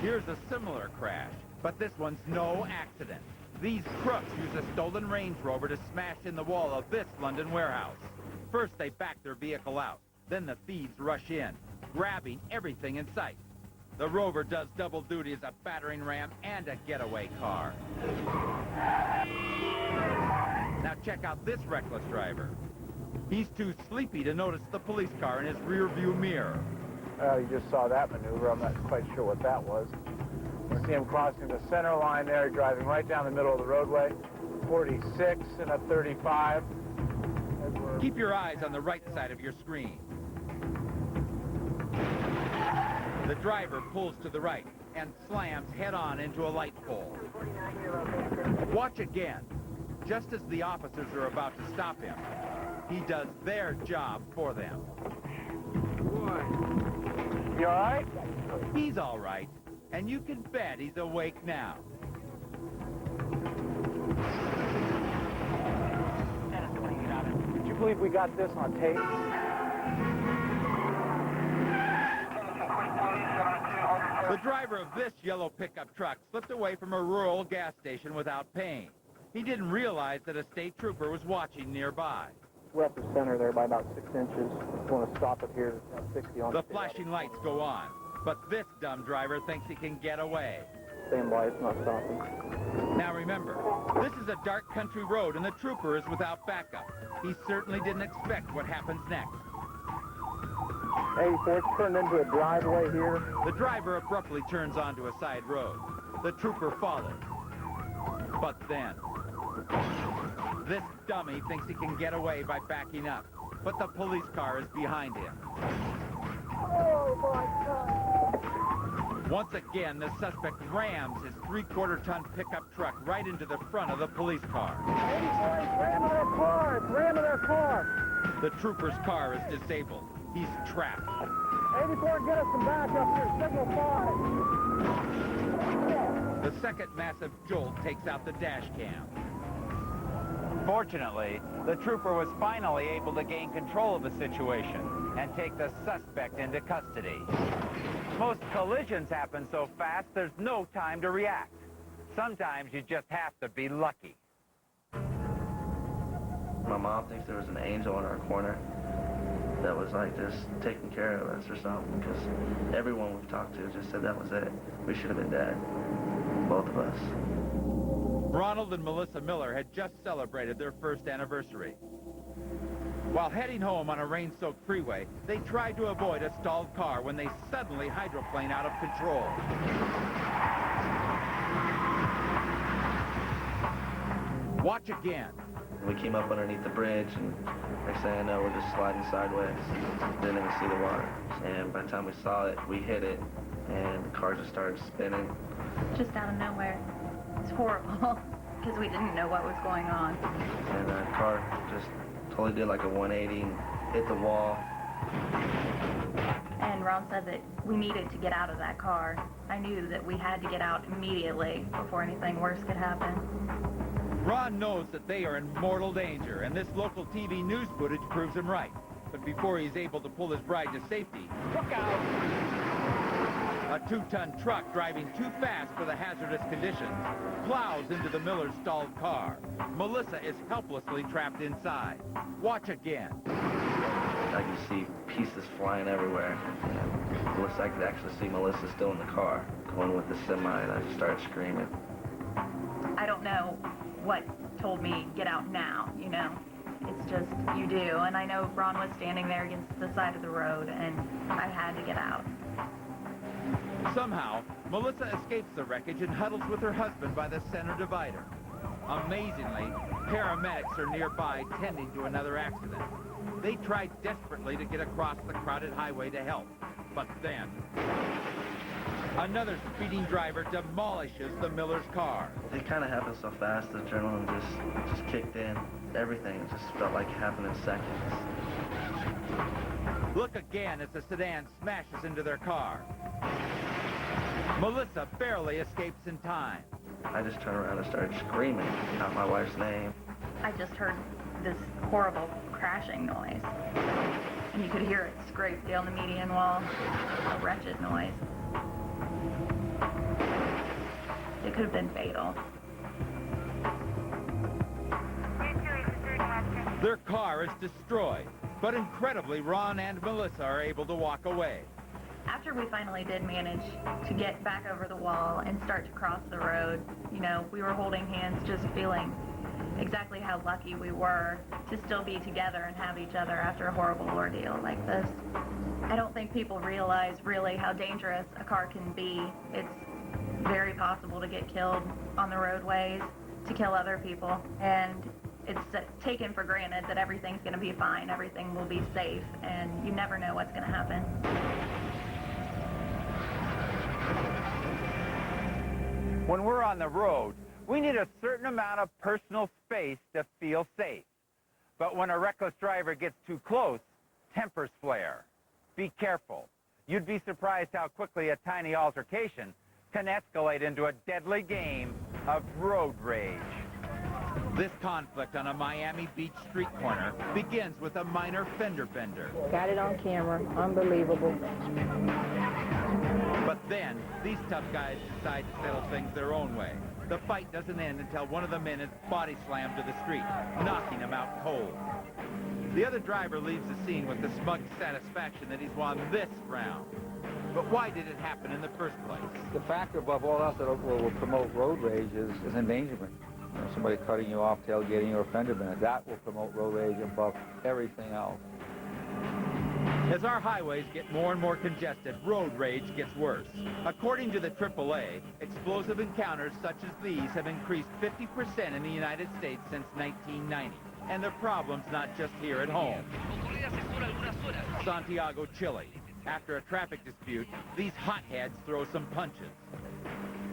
Here's a similar crash, but this one's no accident. These crooks use a stolen Range Rover to smash in the wall of this London warehouse. First, they back their vehicle out. Then the thieves rush in, grabbing everything in sight. The Rover does double duty as a battering ram and a getaway car. Now check out this reckless driver. He's too sleepy to notice the police car in his rear view mirror. Well, you just saw that maneuver. I'm not quite sure what that was. You see him crossing the center line there, driving right down the middle of the roadway. 46 and a 35. Keep your eyes on the right side of your screen. The driver pulls to the right and slams head-on into a light pole. Watch again. Just as the officers are about to stop him, he does their job for them. You all right? He's all right, and you can bet he's awake now. Would you believe we got this on tape? The driver of this yellow pickup truck slipped away from a rural gas station without paying. He didn't realize that a state trooper was watching nearby. We're up the center there by about 6 inches. Just want to stop it here at 60 on the flashing lights go on, but this dumb driver thinks he can get away. Stand by, it's not stopping. Now remember, this is a dark country road and the trooper is without backup. He certainly didn't expect what happens next. 84, it's turned into a driveway here. The driver abruptly turns onto a side road. The trooper follows. But then, this dummy thinks he can get away by backing up, but the police car is behind him. Oh, my God. Once again, the suspect rams his 3/4-ton pickup truck right into the front of the police car. 84, it's ramming their car. It's ramming their car. The trooper's car is disabled. He's trapped. 84, get us some backup here. Signal 5. The second massive jolt takes out the dash cam. Fortunately, the trooper was finally able to gain control of the situation and take the suspect into custody. Most collisions happen so fast, there's no time to react. Sometimes you just have to be lucky. My mom thinks there was an angel in our corner that was like just taking care of us or something, because everyone we've talked to just said that was it. We should have been dead, both of us. Ronald and Melissa Miller had just celebrated their first anniversary. While heading home on a rain-soaked freeway, they tried to avoid a stalled car when they suddenly hydroplaned out of control. Watch again. We came up underneath the bridge, and next thing I know, we're just sliding sideways. Didn't even see the water. And by the time we saw it, we hit it, and the car just started spinning. Just out of nowhere. It's horrible, because we didn't know what was going on. And the car just totally did like a 180 and hit the wall. And Ron said that we needed to get out of that car. I knew that we had to get out immediately before anything worse could happen. Ron knows that they are in mortal danger, and this local TV news footage proves him right. But before he's able to pull his bride to safety, look out! A 2-ton truck driving too fast for the hazardous conditions plows into the Miller's stalled car. Melissa is helplessly trapped inside. Watch again. I could see pieces flying everywhere. And Melissa, I could actually see Melissa still in the car, going with the semi, and I just started screaming. I don't know what told me, get out now, you know. It's just, you do. And I know Ron was standing there against the side of the road, and I had to get out. Somehow, Melissa escapes the wreckage and huddles with her husband by the center divider. Amazingly, paramedics are nearby tending to another accident. They tried desperately to get across the crowded highway to help, but then Another speeding driver demolishes the Miller's car. It kind of happened so fast, the adrenaline just kicked in. Everything, it just felt like it happened in seconds. Look again as the sedan smashes into their car. Melissa barely escapes in time. I just turned around and started screaming out my wife's name. I just heard this horrible crashing noise. And you could hear it scrape down the median wall. A wretched noise. It could have been fatal. Their car is destroyed, but incredibly, Ron and Melissa are able to walk away. After we finally did manage to get back over the wall and start to cross the road, you know, we were holding hands, just feeling exactly how lucky we were to still be together and have each other after a horrible ordeal like this. I don't think people realize really how dangerous a car can be. It's very possible to get killed on the roadways, to kill other people, and it's taken for granted that everything's going to be fine, everything will be safe, and you never know what's going to happen. When we're on the road, we need a certain amount of personal space to feel safe. But when a reckless driver gets too close, tempers flare. Be careful. You'd be surprised how quickly a tiny altercation can escalate into a deadly game of road rage. This conflict on a Miami Beach street corner begins with a minor fender bender. Got it on camera. Unbelievable. But then, these tough guys decide to settle things their own way. The fight doesn't end until one of the men is body slammed to the street, knocking him out cold. The other driver leaves the scene with the smug satisfaction that he's won this round. But why did it happen in the first place? The factor above all else that will promote road rage is endangerment. You know, somebody cutting you off, tailgating you, or fender bender. That will promote road rage above everything else. As our highways get more and more congested, road rage gets worse. According to the AAA, explosive encounters such as these have increased 50% in the United States since 1990. And the problem's not just here at home. Santiago, Chile. After a traffic dispute, these hotheads throw some punches.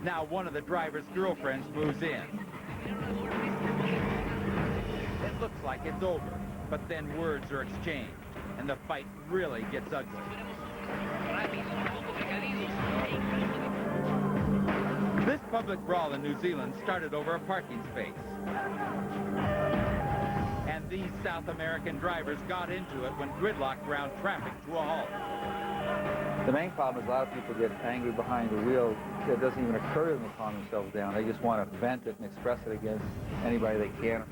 Now one of the driver's girlfriends moves in. It looks like it's over, but then words are exchanged, and the fight really gets ugly. This public brawl in New Zealand started over a parking space. And these South American drivers got into it when gridlock ground traffic to a halt. The main problem is a lot of people get angry behind the wheel. It doesn't even occur to them to calm themselves down. They just want to vent it and express it against anybody they can.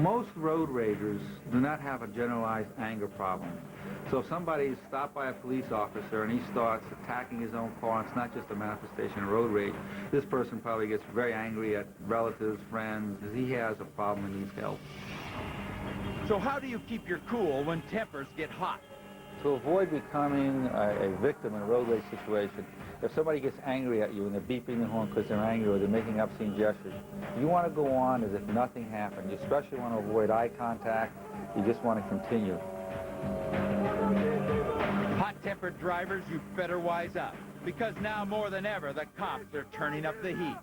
Most road ragers do not have a generalized anger problem. So if somebody's stopped by a police officer and he starts attacking his own car, and it's not just a manifestation of road rage, this person probably gets very angry at relatives, friends, because he has a problem and needs help. So how do you keep your cool when tempers get hot? To avoid becoming a victim in a road rage situation, if somebody gets angry at you and they're beeping the horn because they're angry or they're making obscene gestures, you want to go on as if nothing happened. You especially want to avoid eye contact. You just want to continue. Hot-tempered drivers, you better wise up, because now more than ever, the cops are turning up the heat.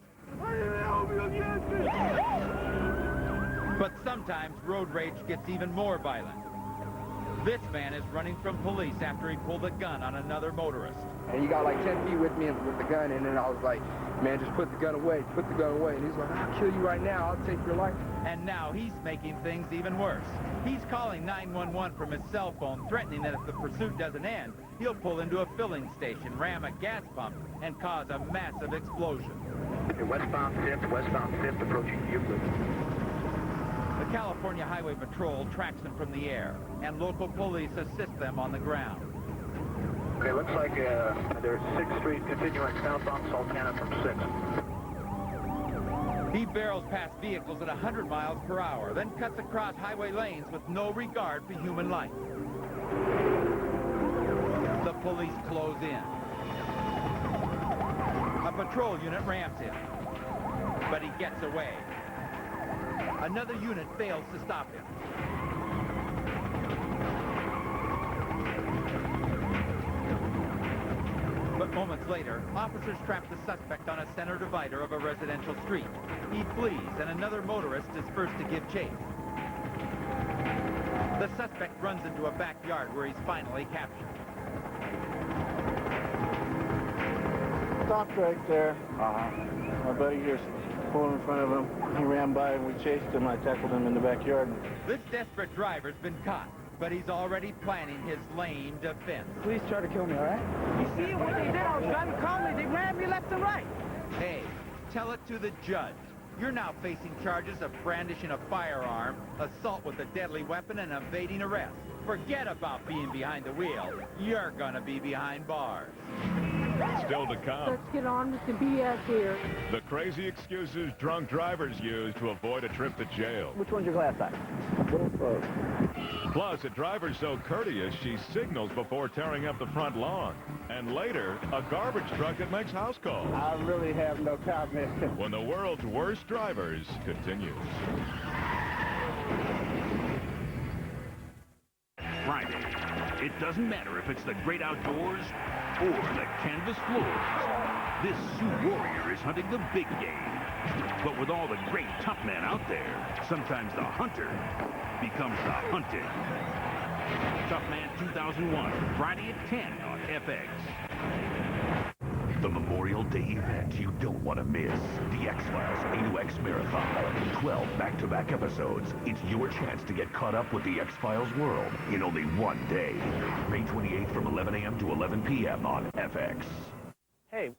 But sometimes road rage gets even more violent. This man is running from police after he pulled a gun on another motorist. And he got like 10 feet with me with the gun, and then I was like, man, just put the gun away, put the gun away. And he's like, I'll kill you right now, I'll take your life. And now he's making things even worse. He's calling 911 from his cell phone, threatening that if the pursuit doesn't end, he'll pull into a filling station, ram a gas pump, and cause a massive explosion. Westbound 5th, approaching Euclid. The California Highway Patrol tracks them from the air, and local police assist them on the ground. Okay, looks like there's 6th Street continuing southbound Sultana from 6th. He barrels past vehicles at 100 miles per hour, then cuts across highway lanes with no regard for human life. The police close in. A patrol unit rams him, but he gets away. Another unit fails to stop him. Moments later, officers trap the suspect on a center divider of a residential street. He flees, and another motorist is first to give chase. The suspect runs into a backyard where he's finally captured. Stopped right there. My buddy here pulled in front of him. He ran by and we chased him. I tackled him in the backyard. This desperate driver's been caught, but he's already planning his lame defense. Please try to kill me, all right? You see what they did? I was driving calmly. They ran me left and right. Hey, tell it to the judge. You're now facing charges of brandishing a firearm, assault with a deadly weapon, and evading arrest. Forget about being behind the wheel. You're gonna be behind bars. Still to come. Let's get on with the BS here. The crazy excuses drunk drivers use to avoid a trip to jail. Which one's your glass size? Plus, a driver's so courteous, she signals before tearing up the front lawn. And later, a garbage truck that makes house calls. I really have no comment. When the world's worst drivers continues. Friday. It doesn't matter if it's the great outdoors or the canvas floors. This Sioux warrior is hunting the big game. But with all the great tough men out there, sometimes the hunter becomes the hunted. Tough Man 2001, Friday at 10 on FX. The Memorial Day event you don't want to miss. The X-Files A2X Marathon. 12 back-to-back episodes. It's your chance to get caught up with the X-Files world in only one day. May 28th from 11 a.m. to 11 p.m. on FX. Hey,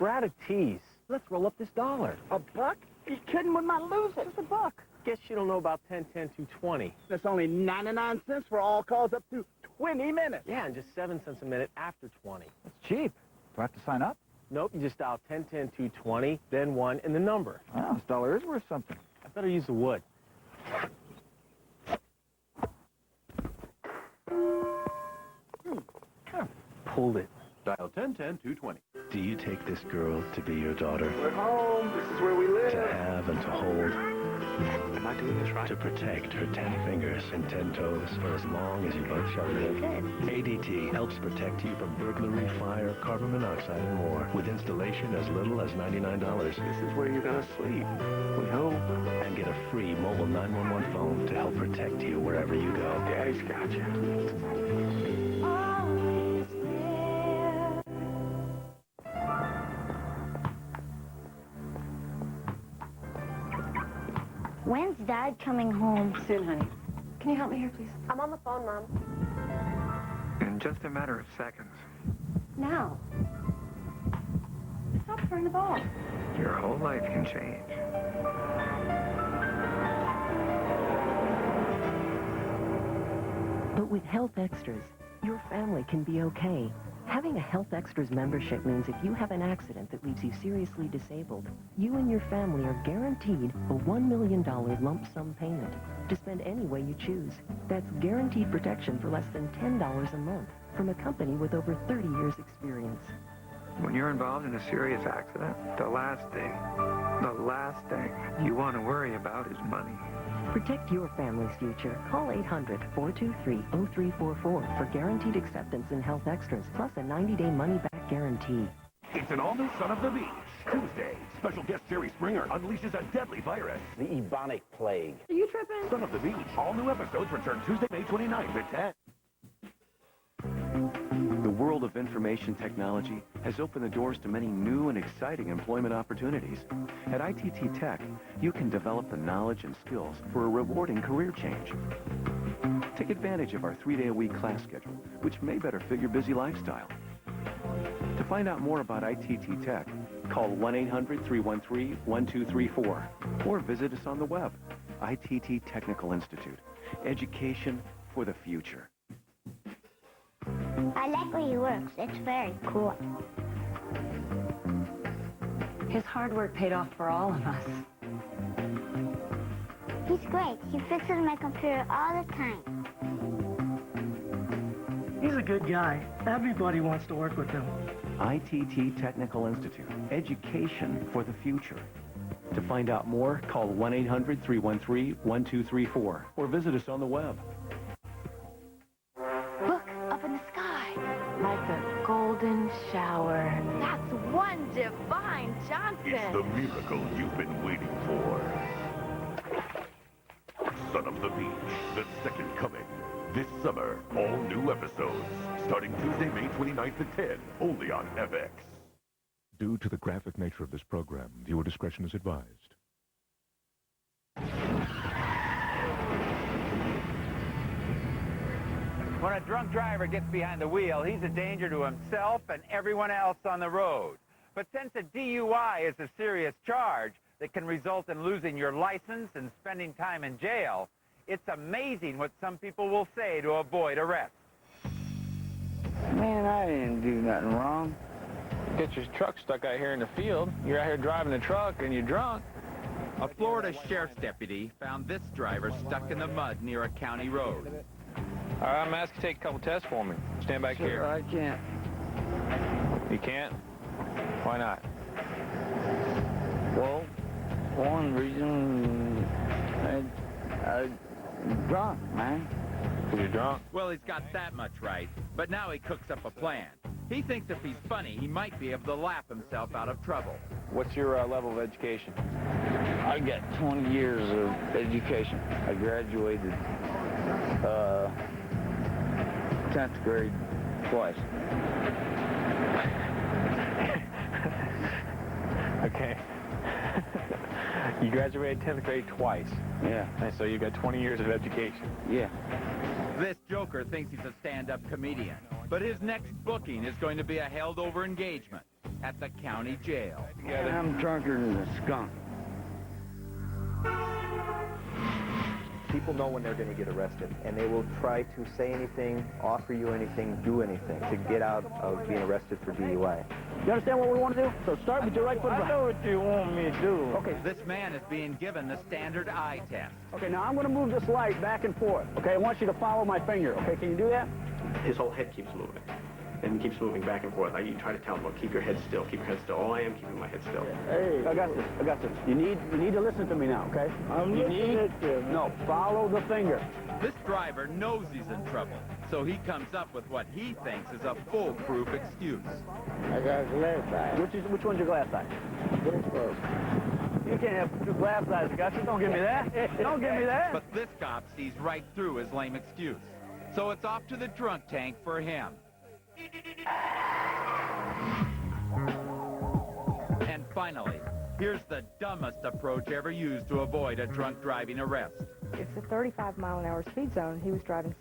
we're out of teas. Let's roll up this $1. $1? You kidding with my losing? It's $1. Guess you don't know about 10, 10, 220. That's only 99 cents for all calls up to 20 minutes. Yeah, and just 7 cents a minute after 20. That's cheap. Do I have to sign up? Nope, you just dial 10, 10, 220, then 1, and the number. Wow, this $1 is worth something. I better use the wood. Kind of pulled it. Dial 10, 10, 220. Do you take this girl to be your daughter? We're home. This is where we live. To have and to hold. Am I doing this right? To protect her 10 fingers and 10 toes for as long as you both shall live. ADT helps protect you from burglary, fire, carbon monoxide, and more. With installation as little as $99. This is where you're going to sleep. We hope. And get a free mobile 911 phone to help protect you wherever you go. Daddy's got you. When's Dad coming home? Soon, honey. Can you help me here, please? I'm on the phone, Mom. In just a matter of seconds. Now. Stop throwing the ball. Your whole life can change. But with Health Extras, your family can be okay. Having a Health Extras membership means if you have an accident that leaves you seriously disabled, you and your family are guaranteed a $1 million lump sum payment to spend any way you choose. That's guaranteed protection for less than $10 a month from a company with over 30 years experience. When you're involved in a serious accident, the last thing you want to worry about is money. Protect your family's future. Call 800-423-0344 for guaranteed acceptance in Health Extras, plus a 90-day money-back guarantee. It's an all-new Son of the Beach. Tuesday, special guest Jerry Springer unleashes a deadly virus. The Ebonic Plague. Are you tripping? Son of the Beach. All new episodes return Tuesday, May 29th at 10. The world of information technology has opened the doors to many new and exciting employment opportunities. At ITT Tech, you can develop the knowledge and skills for a rewarding career change. Take advantage of our 3-day-a-week class schedule, which may better fit your busy lifestyle. To find out more about ITT Tech, call 1-800-313-1234 or visit us on the web. ITT Technical Institute. Education for the future. I like where he works. It's very cool. His hard work paid off for all of us. He's great. He fixes my computer all the time. He's a good guy. Everybody wants to work with him. ITT Technical Institute. Education for the future. To find out more, call 1-800-313-1234 or visit us on the web. Look, up in the sky. Like a golden warm shower. That's one divine Johnson. It's the miracle you've been waiting for. Son of the Beach, the second coming. This summer, all new episodes. Starting Tuesday, May 29th at 10, only on FX. Due to the graphic nature of this program, viewer discretion is advised. When a drunk driver gets behind the wheel, he's a danger to himself and everyone else on the road. But since a DUI is a serious charge that can result in losing your license and spending time in jail, it's amazing what some people will say to avoid arrest. Man, I didn't do nothing wrong. Get your truck stuck out here in the field. You're out here driving a truck and you're drunk. A Florida sheriff's deputy found this driver stuck in the mud near a county road. All right, I'm asking you to take a couple tests for me. Stand back here. I can't. You can't? Why not? Well, one reason, I'm drunk, man. You're drunk? Well, he's got that much right, but now he cooks up a plan. He thinks if he's funny, he might be able to laugh himself out of trouble. What's your level of education? I got 20 years of education. I graduated 10th grade twice. Okay. You graduated 10th grade twice. Yeah. And so you got 20 years of education. Yeah. This joker thinks he's a stand-up comedian, but his next booking is going to be a held-over engagement at the county jail. I'm drunker than a skunk. People know when they're going to get arrested, and they will try to say anything, offer you anything, do anything to get out of being arrested for DUI. You understand what we want to do? So start with your right foot. I know what you want me to do. Okay. This man is being given the standard eye test. Okay, now I'm going to move this light back and forth. Okay, I want you to follow my finger. Okay, can you do that? His whole head keeps moving. And keeps moving back and forth. You try to tell him, well, keep your head still, keep your head still. All I am keeping my head still. Hey, I got this. You need to listen to me now, okay? No, follow the finger. This driver knows he's in trouble, so he comes up with what he thinks is a foolproof excuse. I got a glass eye. Which one's your glass eye? This one. You can't have two glass eyes, gotcha. Don't give me that. Don't give me that. But this cop sees right through his lame excuse. So it's off to the drunk tank for him. And finally, here's the dumbest approach ever used to avoid a drunk driving arrest. It's a 35-mile-an-hour speed zone. He was driving